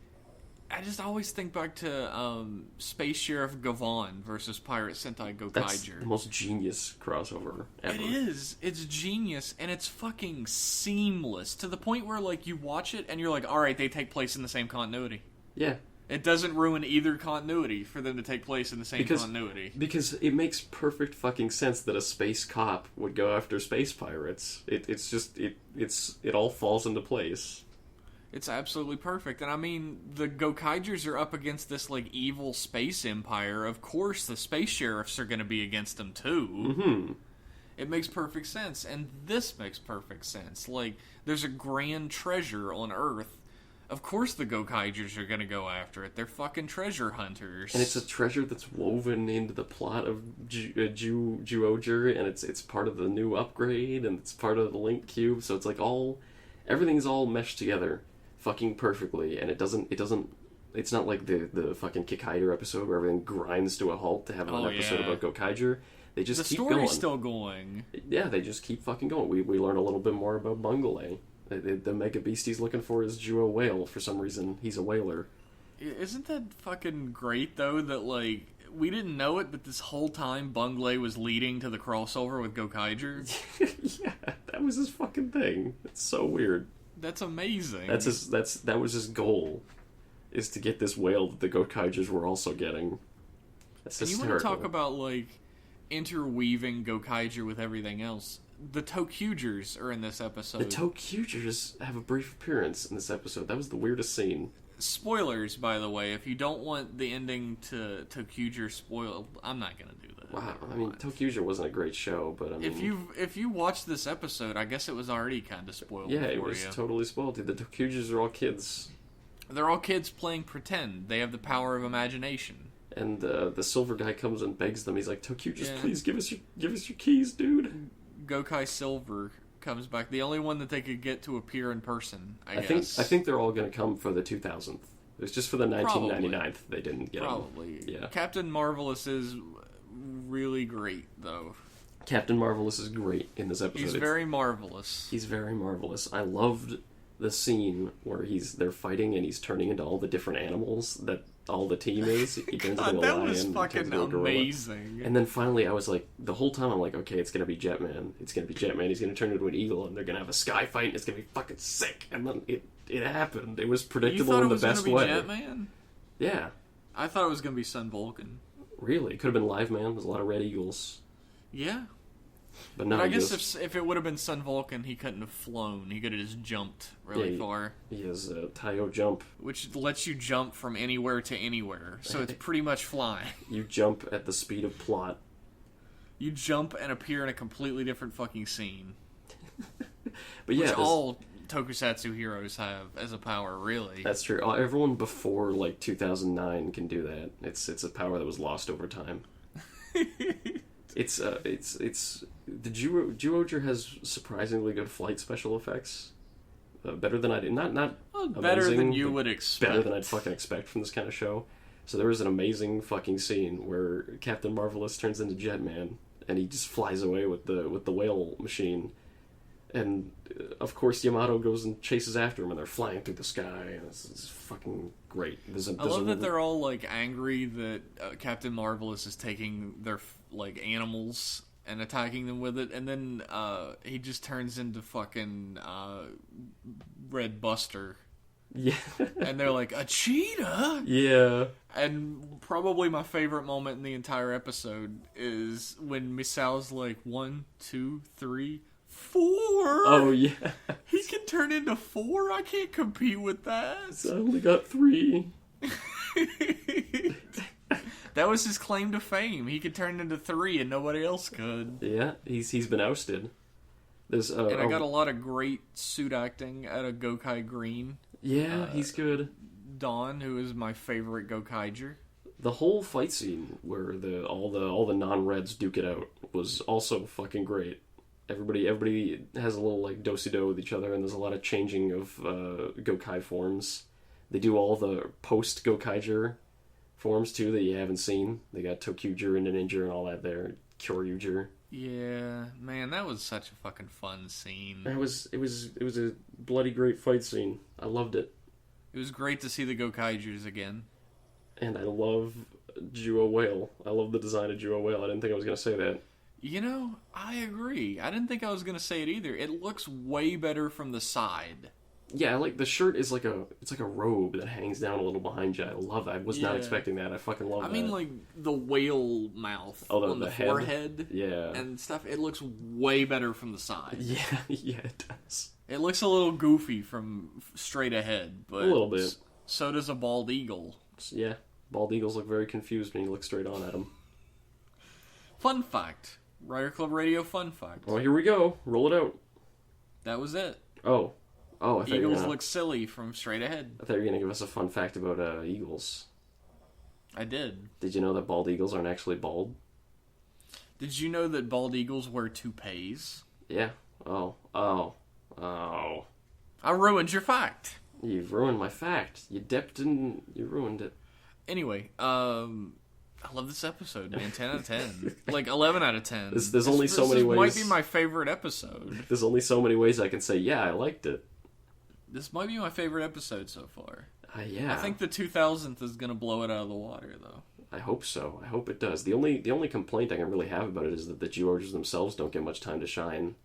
I just always think back to Space Sheriff Gavon versus Pirate Sentai Gokaiger. That's the most genius crossover ever. It is. It's genius, and it's fucking seamless to the point where, like, you watch it and you're like, all right, they take place in the same continuity. Yeah. It doesn't ruin either continuity for them to take place in the same continuity. Because it makes perfect fucking sense that a space cop would go after space pirates. It all falls into place. It's absolutely perfect. And I mean, the Gokaigers are up against this, like, evil space empire. Of course, the space sheriffs are going to be against them, too. Mm-hmm. It makes perfect sense. And this makes perfect sense. Like, there's a grand treasure on Earth. Of course the Gokaigers are going to go after it. They're fucking treasure hunters. And it's a treasure that's woven into the plot of Zyuohger, and it's part of the new upgrade, and it's part of the Link Cube, so it's like everything's all meshed together fucking perfectly, and it's not like the fucking Kikaider episode where everything grinds to a halt to have an episode about Gokaiger. They just keep going. The story's still going. Yeah, they just keep fucking going. We learn a little bit more about Bunglei. The mega beast he's looking for is Juo Whale. For some reason, he's a whaler. Isn't that fucking great, though, that, like, we didn't know it, but this whole time Bunglei was leading to the crossover with Gokaiger? Yeah, that was his fucking thing. It's so weird. That's amazing. That was his goal, is to get this whale that the Gokaigers were also getting. That's hysterical. You want to talk about, like, interweaving Gokaiger with everything else? The Tokyugers are in this episode. The Tokyugers have a brief appearance in this episode. That was the weirdest scene. Spoilers, by the way. If you don't want the ending to Tokyuger spoiled, I'm not going to do that. Wow, I mean, Tokyuger wasn't a great show, but I mean... If you watched this episode, I guess it was already kind of spoiled for you. Yeah, it was totally spoiled. The Tokyugers are all kids. They're all kids playing pretend. They have the power of imagination. And the silver guy comes and begs them. He's like, Tokyugers, please give us your keys, dude. Gokai Silver comes back. The only one that they could get to appear in person, I guess. I think they're all going to come for the 2000th. It's just for the 1999th they didn't get Probably. them. Yeah. Captain Marvelous is really great, though. Captain Marvelous is great in this episode. He's very marvelous. He's very marvelous. I loved the scene where they're fighting and he's turning into all the different animals that all the team is. He turns into a lion. That was fucking amazing. And then finally I was like, the whole time I'm like, okay, it's going to be Jetman. It's going to be Jetman. He's going to turn into an eagle and they're going to have a sky fight and it's going to be fucking sick. And then it happened. It was predictable in the best way. You thought it was going to be Jetman? Yeah. I thought it was going to be Sun Vulcan. Really? It could have been Live Man. There's a lot of red eagles. Yeah. But no, I guess if it would have been Sun Vulcan, he couldn't have flown. He could have just jumped really far. He has a Taiyo jump. Which lets you jump from anywhere to anywhere. So it's pretty much flying. You jump at the speed of plot. You jump and appear in a completely different fucking scene. But yeah, which all tokusatsu heroes have as a power, really. That's true. Everyone before, like, 2009 can do that. It's a power that was lost over time. It's the Zyuohger has surprisingly good flight special effects. Better than I did. Not better than you would expect. Better than I'd fucking expect from this kind of show. So there was an amazing fucking scene where Captain Marvelous turns into Jetman, and he just flies away with the whale machine. And, of course, Yamato goes and chases after him, and they're flying through the sky, and it's fucking great. I love that they're all, like, angry that Captain Marvelous is taking their, like, animals and attacking them with it, and then he just turns into fucking Red Buster. Yeah. And they're like, a cheetah? Yeah. And probably my favorite moment in the entire episode is when Misao's like, 1, 2, 3, 4? Oh, yeah. He can turn into 4? I can't compete with that. So I only got 3. That was his claim to fame. He could turn into 3 and nobody else could. Yeah, he's been ousted. And I got a lot of great suit acting out of Gokai Green. Yeah, he's good. Dawn, who is my favorite Gokaiger. The whole fight scene where all the non-reds duke it out was also fucking great. Everybody has a little like do-si-do with each other, and there's a lot of changing of Gokai forms. They do all the post-Gokaiger forms too that you haven't seen. They got Tokyuger and Ninja and all that there. Kyoryuger. Yeah, man, that was such a fucking fun scene. It was a bloody great fight scene. I loved it. It was great to see the Gokaigers again. And I love Zyuohger Whale. I love the design of Zyuohger Whale. I didn't think I was going to say that. You know, I agree. I didn't think I was going to say it either. It looks way better from the side. Yeah, like the shirt is like a robe that hangs down a little behind you. I love that. I was not expecting that. I fucking love that. I mean, like the whale mouth on the forehead, and stuff. It looks way better from the side. Yeah, yeah, it does. It looks a little goofy from straight ahead, but a little bit. So does a bald eagle. Yeah, bald eagles look very confused when you look straight on at them. Fun fact, Rider Club Radio fun fact. Oh, here we go. Roll it out. That was it. Oh, I thought eagles look silly from straight ahead. I thought you were going to give us a fun fact about eagles. I did. Did you know that bald eagles aren't actually bald? Did you know that bald eagles wear toupees? Yeah. Oh. I ruined your fact. You've ruined my fact. You ruined it. Anyway, I love this episode, man. 10 out of 10. Like, 11 out of 10. There's only so many ways. This might be my favorite episode. There's only so many ways I can say, yeah, I liked it. This might be my favorite episode so far. Yeah. I think the 2000th is going to blow it out of the water, though. I hope so. I hope it does. The only complaint I can really have about it is that the Zyuohgers themselves don't get much time to shine.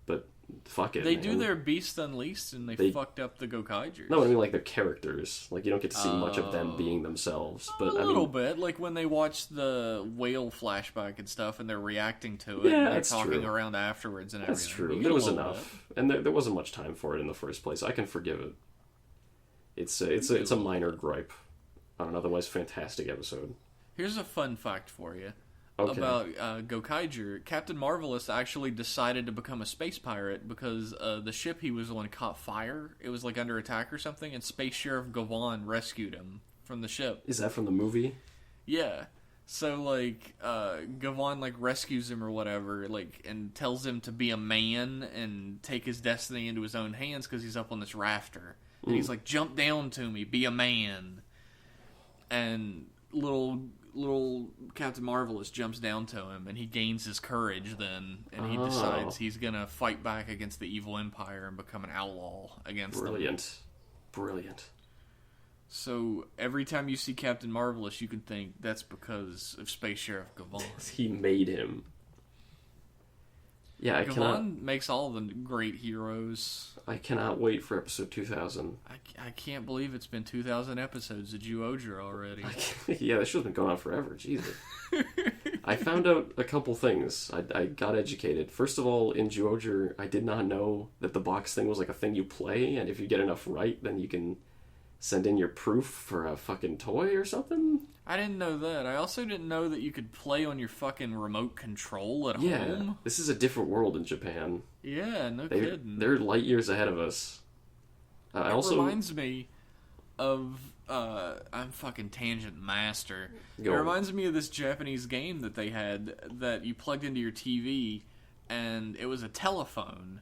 But fuck it, They man. do their Beast Unleashed, and they fucked up the Gokaigers. No, I mean like their characters. Like you don't get to see much of them being themselves. But a little bit, like when they watch the whale flashback and stuff, and they're reacting to it, Yeah, and they're that's talking true. around afterwards and That's everything. true. There was enough, and there wasn't much time for it in the first place. I can forgive it. It's a minor gripe on an otherwise fantastic episode. Here's a fun fact for you. Okay. About Gokaiger. Captain Marvelous actually decided to become a space pirate because the ship he was on caught fire. It was like under attack or something, and Space Sheriff Gavon rescued him from the ship. Is that from the movie? Yeah. So like Gavon like rescues him or whatever, like, and tells him to be a man and take his destiny into his own hands because he's up on this rafter. And he's like, "Jump down to me, be a man." And little Captain Marvelous jumps down to him, and he gains his courage then, and he decides he's gonna fight back against the evil empire and become an outlaw against them. Brilliant. So every time you see Captain Marvelous, you can think that's because of Space Sheriff Gavon. He made him. Yeah, Gavon makes all the great heroes. I cannot wait for episode 2000. I can't believe it's been 2,000 episodes of Zyuohger already. Yeah, that should have been going on forever. Jesus. I found out a couple things. I got educated. First of all, in Zyuohger, I did not know that the box thing was like a thing you play, and if you get enough right, then you can send in your proof for a fucking toy or something. I didn't know that. I also didn't know that you could play on your fucking remote control at home. This is a different world in Japan. Yeah, no kidding. They're light years ahead of us. It reminds me of... I'm fucking tangent master. It reminds me of this Japanese game that they had that you plugged into your TV, and it was a telephone.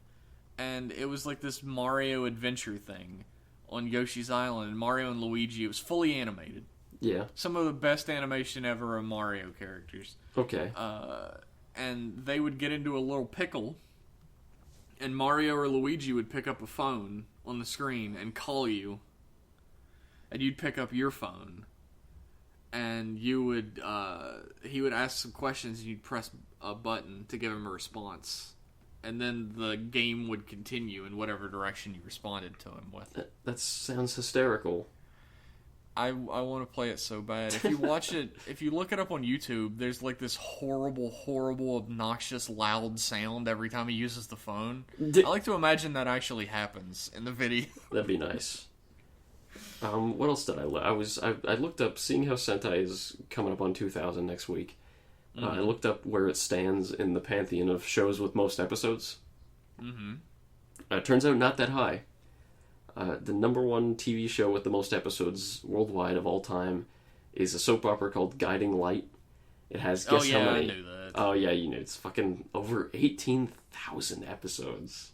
And it was like this Mario adventure thing on Yoshi's Island, and Mario and Luigi. It was fully animated. Yeah. Some of the best animation ever of Mario characters. Okay. And they would get into a little pickle, and Mario or Luigi would pick up a phone on the screen and call you, and you'd pick up your phone, and you would he would ask some questions, and you'd press a button to give him a response, and then the game would continue in whatever direction you responded to him with. That sounds hysterical. I want to play it so bad. If you watch it, if you look it up on YouTube, there's like this horrible, obnoxious, loud sound every time he uses the phone. I like to imagine that actually happens in the video. That'd be nice. What else did I look? I looked up, seeing how Sentai is coming up on 2000 next week. I looked up where it stands in the pantheon of shows with most episodes. It turns out not that high. The number one TV show with the most episodes worldwide of all time is a soap opera called Guiding Light. It has, guess how many? I knew that. Oh yeah, you knew. It's fucking over 18,000 episodes.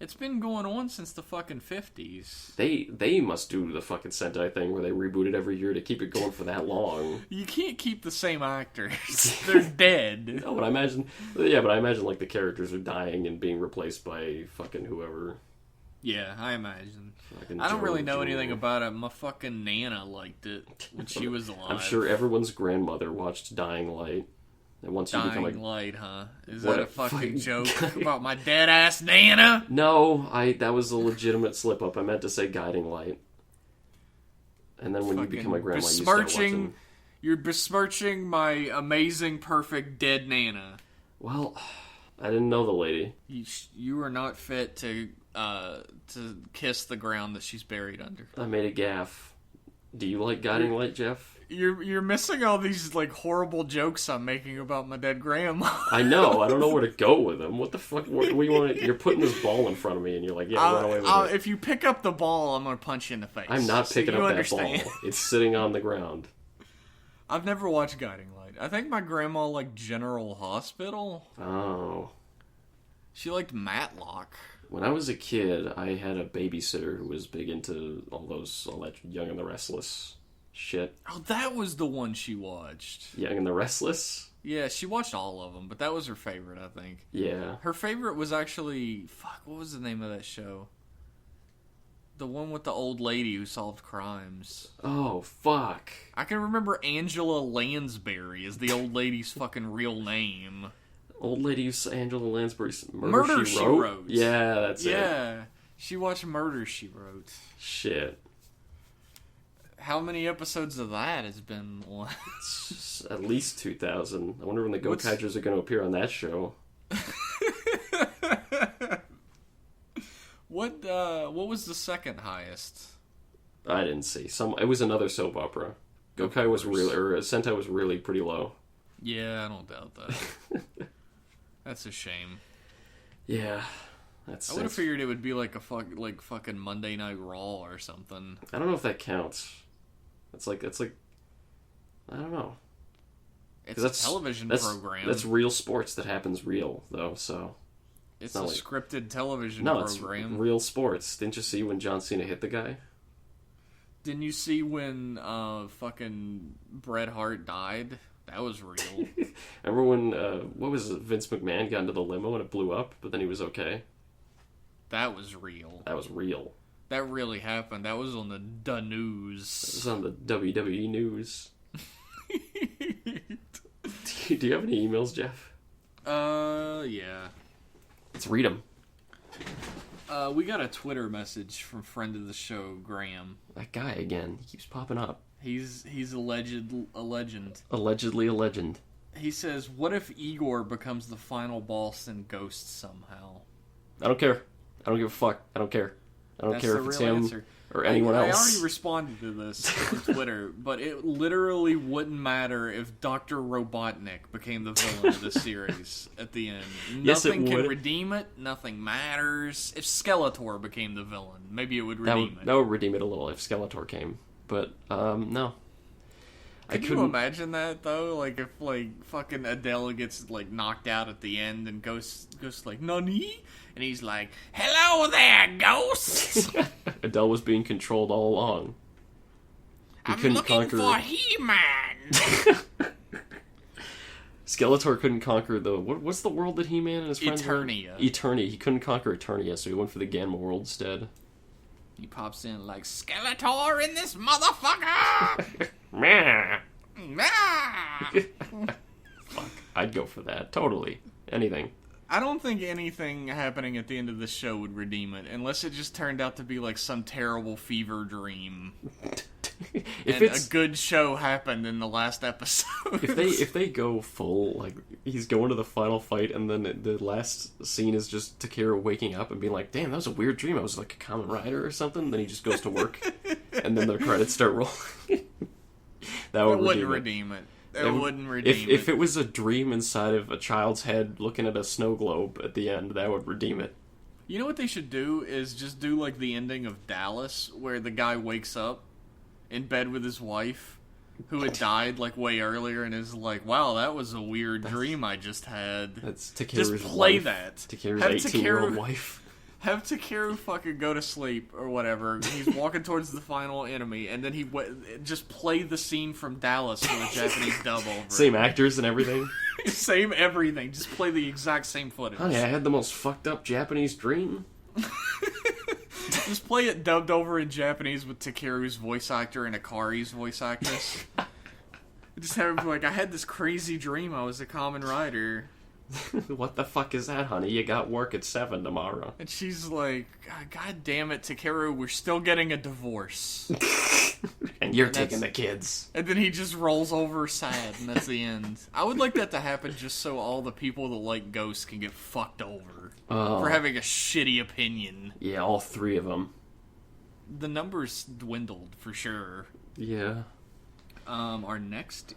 It's been going on since the fucking 50s. They must do the fucking Sentai thing where they reboot it every year to keep it going for that long. You can't keep the same actors. They're dead. No, but I imagine like the characters are dying and being replaced by fucking whoever. Yeah, I imagine. Fucking I don't really know Joe. anything about it. My fucking Nana liked it when she was alive. I'm sure everyone's grandmother watched Dying Light. And once you become Dying Light, huh? Is What that a a fucking fucking joke about my dead-ass Nana? No, that was a legitimate slip-up. I meant to say Guiding Light. And then when you become a grandma, you start watching... You're besmirching my amazing, perfect, dead Nana. Well, I didn't know the lady. You are not fit to kiss the ground that she's buried under. I made a gaffe. Do you like Guiding Light, Jeff? You're missing all these like horrible jokes I'm making about my dead grandma. I know. I don't know where to go with them. What the fuck? What you want? You're putting this ball in front of me, and you're like, "Yeah, run away with it." If you pick up the ball, I'm gonna punch you in the face. I'm not picking up that ball. understand. It's sitting on the ground. I've never watched Guiding Light. I think my grandma liked General Hospital. Oh. She liked Matlock. When I was a kid, I had a babysitter who was big into all that Young and the Restless shit. Oh, that was the one she watched. Young and the Restless? Yeah, she watched all of them, but that was her favorite, I think. Yeah. Her favorite was actually... Fuck, what was the name of that show? The one with the old lady who solved crimes. Oh, fuck. I can remember Angela Lansbury is the old lady's fucking real name. Old lady Angela Lansbury's Murder, She Wrote. Yeah, that's it. Yeah, she watched Murder, She Wrote. Shit. How many episodes of that has been on? At least 2,000. I wonder when the Gokaijers are going to appear on that show. What was the second highest? I didn't see. It was another soap opera. Gokai was really, or Sentai was really pretty low. Yeah, I don't doubt that. That's a shame. Yeah, I would have figured it would be like fucking Monday Night Raw or something. I don't know if that counts. It's like I don't know. It's a television program. That's real sports that happens real though. So it's a scripted television program. It's real sports. Didn't you see when John Cena hit the guy? Didn't you see when fucking Bret Hart died? That was real. Remember when, what was it, Vince McMahon got into the limo and it blew up, but then he was okay? That was real. That was real. That really happened. That was on the news. That was on the WWE news. Do you have any emails, Jeff? Yeah. Let's read them. We got a Twitter message from friend of the show, Graham. That guy again. He keeps popping up. He's a legend. Allegedly a legend. He says, "What if Igor becomes the final boss in Ghost somehow?" I don't care. I don't give a fuck. I don't care. I don't care if it's him or anyone else. I already responded to this on Twitter, but it literally wouldn't matter if Dr. Robotnik became the villain of the series at the end. Yes, Nothing it can would. redeem it. Nothing matters. If Skeletor became the villain, maybe it would redeem it. That would redeem it a little if Skeletor came. But, no. Can you imagine that, though? Like, if, fucking Adele gets, knocked out at the end and Ghost like, "Nani?" And he's like, "Hello there, Ghost!" Adele was being controlled all along. I'm looking for He-Man! Skeletor couldn't conquer what's the world that He-Man and his friends Eternia. Eternia. He couldn't conquer Eternia, so he went for the Gamma world instead. He pops in like, Skeletor in this motherfucker! Fuck, I'd go for that. Totally. Anything. I don't think anything happening at the end of the show would redeem it, unless it just turned out to be like some terrible fever dream. And a good show happened in the last episode. If they go full, like, he's going to the final fight, and then the last scene is just Takeru waking up and being like, damn, that was a weird dream. I was like a Kamen Rider or something. Then he just goes to work, and then the credits start rolling. That wouldn't redeem it. It wouldn't redeem it. If it was a dream inside of a child's head looking at a snow globe at the end, that would redeem it. You know what they should do is just do like the ending of Dallas, where the guy wakes up in bed with his wife, who had died like way earlier, and is like, wow, that was a weird dream I just had. That's Takeru's Just play wife. that. Takeru's 18-year-old wife. Have Takeru fucking go to sleep or whatever. He's walking towards the final enemy, and then just play the scene from Dallas with a Japanese dub over it. Same actors and everything. Same everything. Just play the exact same footage. Honey, I had the most fucked up Japanese dream. Just play it dubbed over in Japanese with Takeru's voice actor and Akari's voice actress. Just have him be like, I had this crazy dream I was a Kamen Rider. What the fuck is that, honey? You got work at 7 tomorrow. And she's like, God damn it, Takeru, we're still getting a divorce. And you're taking the kids. And then he just rolls over sad, and that's the end. I would like that to happen just so all the people that like Ghosts can get fucked over for having a shitty opinion. Yeah, all 3 of them. The numbers dwindled, for sure. Yeah. Our next,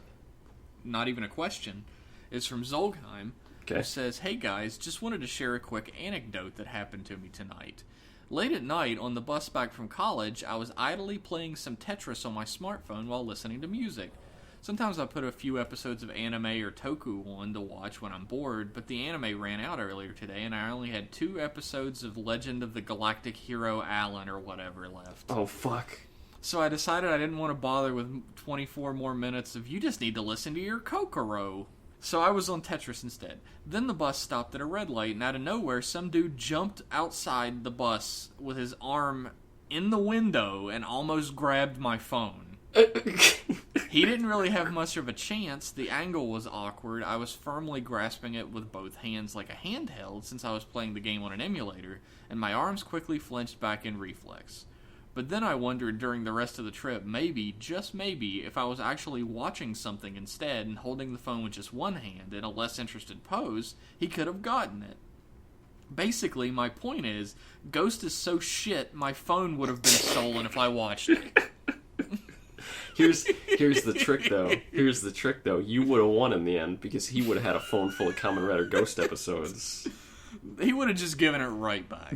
not even a question, is from Zolgheim. Okay. Who says, hey guys, just wanted to share a quick anecdote that happened to me tonight. Late at night, on the bus back from college, I was idly playing some Tetris on my smartphone while listening to music. Sometimes I put a few episodes of anime or toku on to watch when I'm bored, but the anime ran out earlier today, and I only had 2 episodes of Legend of the Galactic Hero Alan or whatever left. Oh, fuck. So I decided I didn't want to bother with 24 more minutes of, you just need to listen to your Kokoro. So I was on Tetris instead. Then the bus stopped at a red light, and out of nowhere, some dude jumped outside the bus with his arm in the window and almost grabbed my phone. He didn't really have much of a chance. The angle was awkward. I was firmly grasping it with both hands like a handheld since I was playing the game on an emulator, and my arms quickly flinched back in reflex. But then I wondered during the rest of the trip, maybe, just maybe, if I was actually watching something instead and holding the phone with just one hand in a less interested pose, he could have gotten it. Basically, my point is, Ghost is so shit, my phone would have been stolen if I watched it. Here's the trick, though. Here's the trick, though. You would have won in the end, because he would have had a phone full of Kamen Rider Ghost episodes. He would have just given it right back.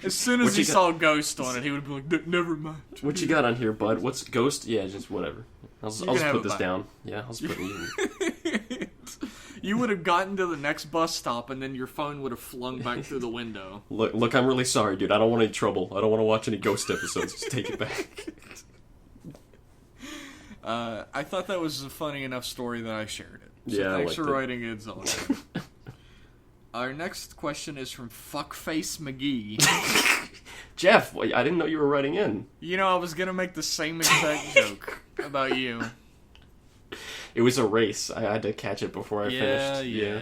As soon as he saw Ghost on it, he would have been like, never mind. What you got on here, bud? What's Ghost? Yeah, just whatever. I'll just put this down. Yeah, I'll just put it in. You would have gotten to the next bus stop, and then your phone would have flung back through the window. Look, I'm really sorry, dude. I don't want any trouble. I don't want to watch any Ghost episodes. Just take it back. I thought that was a funny enough story that I shared it. So yeah, thanks for writing it, Zoltan. Our next question is from Fuckface McGee. Jeff, I didn't know you were writing in. You know, I was going to make the same exact joke about you. It was a race. I had to catch it before I finished. Yeah.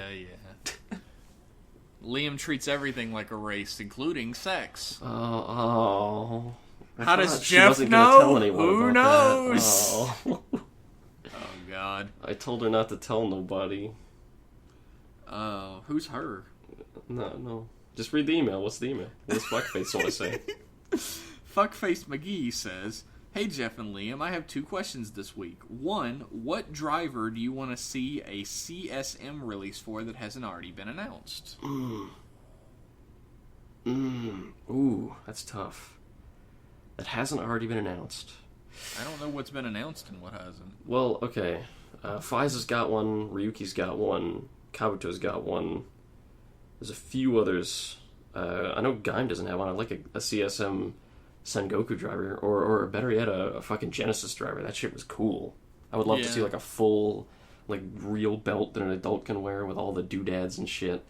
Liam treats everything like a race, including sex. Oh. How does Jeff know? Who knows? Oh, God. I told her not to tell nobody. Who's her? No. Just read the email. What's the email? What does Fuckface want to say? Fuckface McGee says, hey Jeff and Liam, I have 2 questions this week. 1, what driver do you want to see a CSM release for that hasn't already been announced? Ooh, that's tough. That hasn't already been announced. I don't know what's been announced and what hasn't. Well, okay. Faiza's got one, Ryuki's got one, Kabuto's got one. There's a few others. I know Gaim doesn't have one. I'd like a CSM Sengoku driver, or better yet, a fucking Genesis driver. That shit was cool. I would love to see like a full, like real belt that an adult can wear with all the doodads and shit.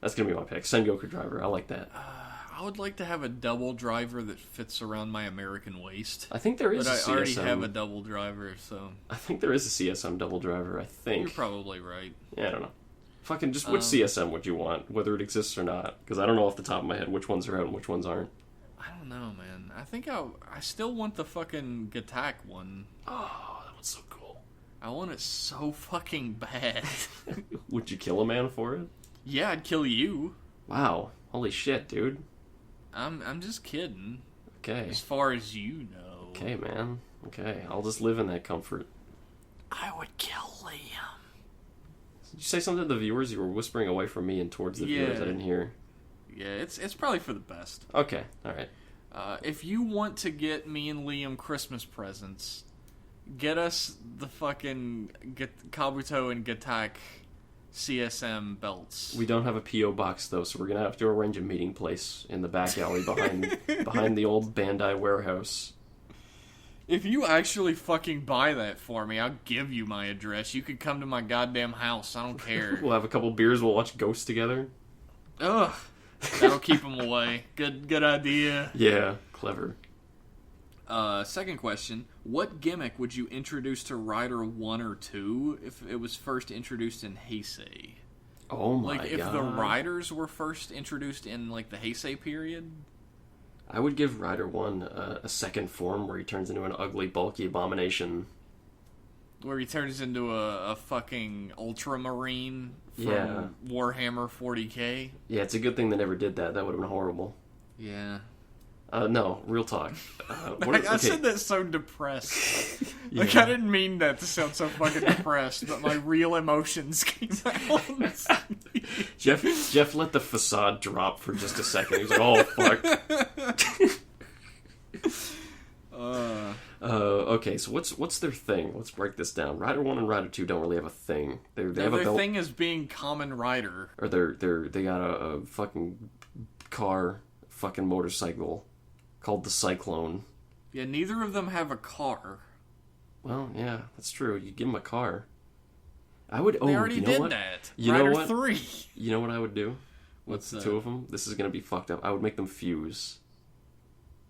That's gonna be my pick. Sengoku driver. I like that. I would like to have a double driver that fits around my American waist. I think there is but a CSM. I already have a double driver, so... I think there is a CSM double driver, I think. You're probably right. Yeah, I don't know. Fucking just which CSM would you want, whether it exists or not? Because I don't know off the top of my head which ones are out and which ones aren't. I don't know, man. I think I still want the fucking Gattack one. Oh, that one's so cool. I want it so fucking bad. Would you kill a man for it? Yeah, I'd kill you. Wow. Holy shit, dude. I'm just kidding. Okay. As far as you know. Okay, man. Okay, I'll just live in that comfort. I would kill Liam. Did you say something to the viewers? You were whispering away from me and towards the viewers. I didn't hear. Yeah, it's probably for the best. Okay, alright. If you want to get me and Liam Christmas presents, get us the fucking Kabuto and Gattack CSM belts. We don't have a P.O. box, though, so we're going to have to arrange a meeting place in the back alley behind the old Bandai warehouse. If you actually fucking buy that for me, I'll give you my address. You could come to my goddamn house. I don't care. We'll have a couple beers. We'll watch Ghosts together. Ugh. That'll keep them away. Good idea. Yeah, clever. Second question. What gimmick would you introduce to Rider 1 or 2 if it was first introduced in Heisei? Oh my god. Like, if the Riders were first introduced in, like, the Heisei period? I would give Rider 1 a second form where he turns into an ugly, bulky abomination. Where he turns into a fucking Ultramarine from Warhammer 40k? Yeah, it's a good thing they never did that. That would have been horrible. Yeah. No, real talk. I said that so depressed. Like, I didn't mean that to sound so fucking depressed, but my real emotions came out. Jeff let the facade drop for just a second. He was like, oh, fuck. Okay, so what's their thing? Let's break this down. Rider 1 and Rider 2 don't really have a thing. They have a belt. Their thing is being Kamen Rider. Or they got a fucking car, fucking motorcycle called the Cyclone. Yeah, neither of them have a car. Well, yeah, that's true. You give them a car. I would. They already did what? that. You Rider know what? 3. You know what I would do? What's the that? two of them? This is gonna be fucked up. I would make them fuse.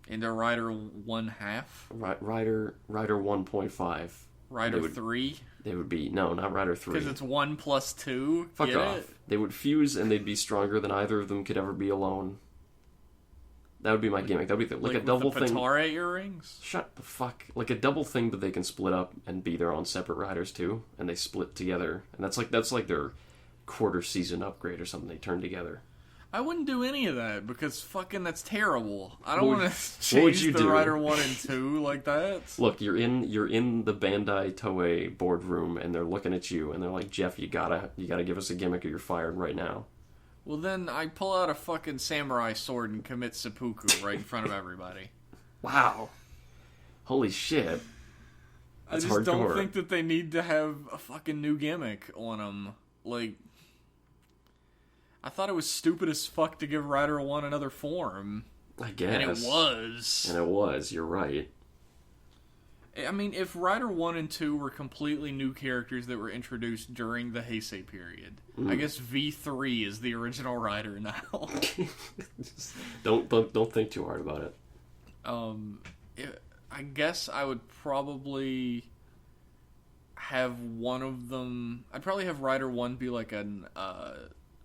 Into Rider 1/2? Rider 1.5. Rider 3? They would be not Rider 3. Because it's 1 plus 2. Fuck Get off. it? They would fuse and they'd be stronger than either of them could ever be alone. That would be my gimmick. That would be like a double with the thing. Patare earrings? Shut the fuck. Like a double thing, but they can split up and be their own separate riders too, and they split together, and that's like their quarter season upgrade or something. They turn together. I wouldn't do any of that because fucking that's terrible. I don't want to would change you the do? Rider 1 and 2 like that. Look, you're in the Bandai Toei boardroom, and they're looking at you, and they're like, Jeff, you gotta give us a gimmick, or you're fired right now. Well, then I pull out a fucking samurai sword and commit seppuku right in front of everybody. Wow. Holy shit. That's I just don't hardcore. think that they need to have a fucking new gimmick on them. Like, I thought it was stupid as fuck to give Rider 1 another form. I guess. And it was. And it was, you're right. I mean, if Rider 1 and 2 were completely new characters that were introduced during the Heisei period, I guess V3 is the original Rider now. Don't think too hard about it. I guess I would probably have one of them... I'd probably have Rider 1 be like an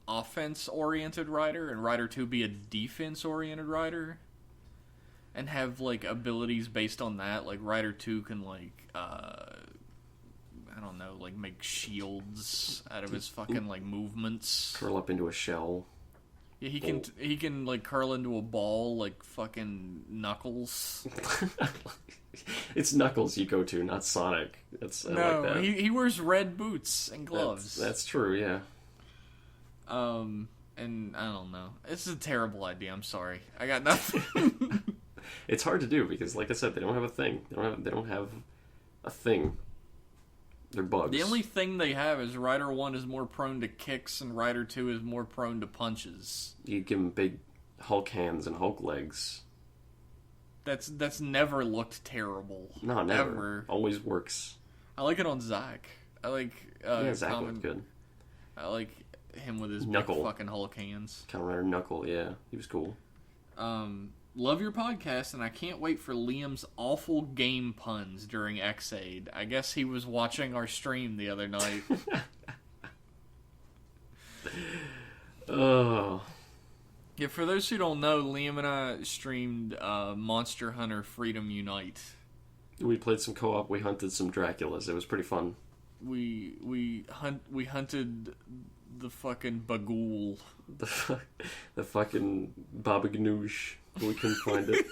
offense-oriented rider, and Rider 2 be a defense-oriented rider. And have, like, abilities based on that. Like, Rider 2 can, like, I don't know, like, make shields out of his fucking, like, movements. Curl up into a shell. Yeah, he can, like, curl into a ball like fucking Knuckles. It's Knuckles you go to, not Sonic. I like that. he wears red boots and gloves. That's true, yeah. And I don't know. It's a terrible idea, I'm sorry. I got nothing. It's hard to do because, like I said, they don't have a thing. They don't have a thing. They're bugs. The only thing they have is Rider 1 is more prone to kicks and Rider 2 is more prone to punches. You give them big Hulk hands and Hulk legs. That's never looked terrible. No, never. Ever. Always works. I like it on Zach. I like Zach looked good. I like him with his Knuckle. big fucking Hulk hands. Kamen Rider Knuckle, yeah. He was cool. Love your podcast, and I can't wait for Liam's awful game puns during Exaid. I guess he was watching our stream the other night. Oh. Yeah, for those who don't know, Liam and I streamed Monster Hunter Freedom Unite. We played some co-op. We hunted some Draculas. It was pretty fun. We hunted the fucking Bagul. The fucking Baba Ganoush. We couldn't find it.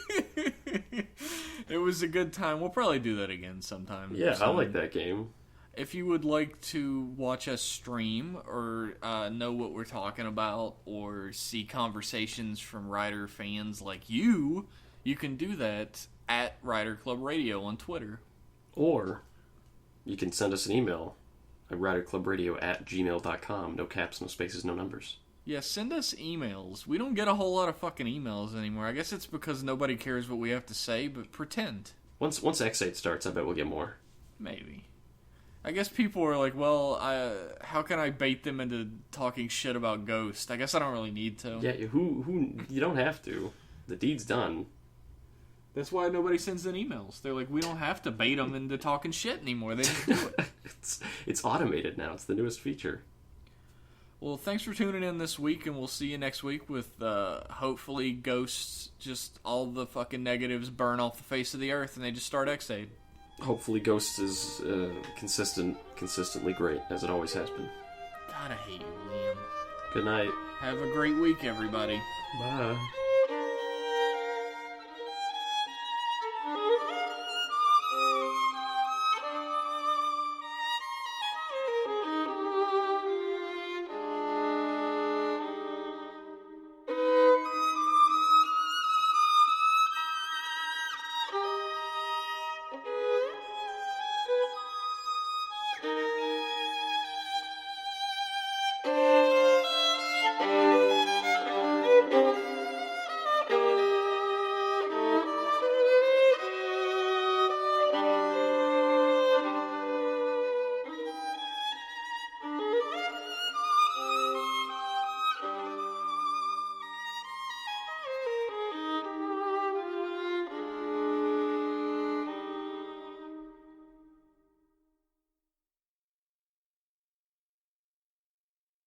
It was a good time. We'll probably do that again sometime. Yeah, I like that game. If you would like to watch us stream or know what we're talking about or see conversations from Rider fans like you can do that at Rider Club Radio on Twitter. Or you can send us an email at riderclubradio@gmail.com. No caps, no spaces, no numbers. Yeah, send us emails. We don't get a whole lot of fucking emails anymore. I guess it's because nobody cares what we have to say, but pretend. Once Exaid starts, I bet we'll get more. Maybe. I guess people are like, well, how can I bait them into talking shit about Ghost? I guess I don't really need to. Yeah, who you don't have to. The deed's done. That's why nobody sends in emails. They're like, we don't have to bait them into talking shit anymore. They just do it. It's automated now. It's the newest feature. Well, thanks for tuning in this week, and we'll see you next week with, hopefully, Ghosts, just all the fucking negatives burn off the face of the earth, and they just start Exaid. Hopefully Ghosts is consistently great, as it always has been. God, I hate you, Liam. Good night. Have a great week, everybody. Bye.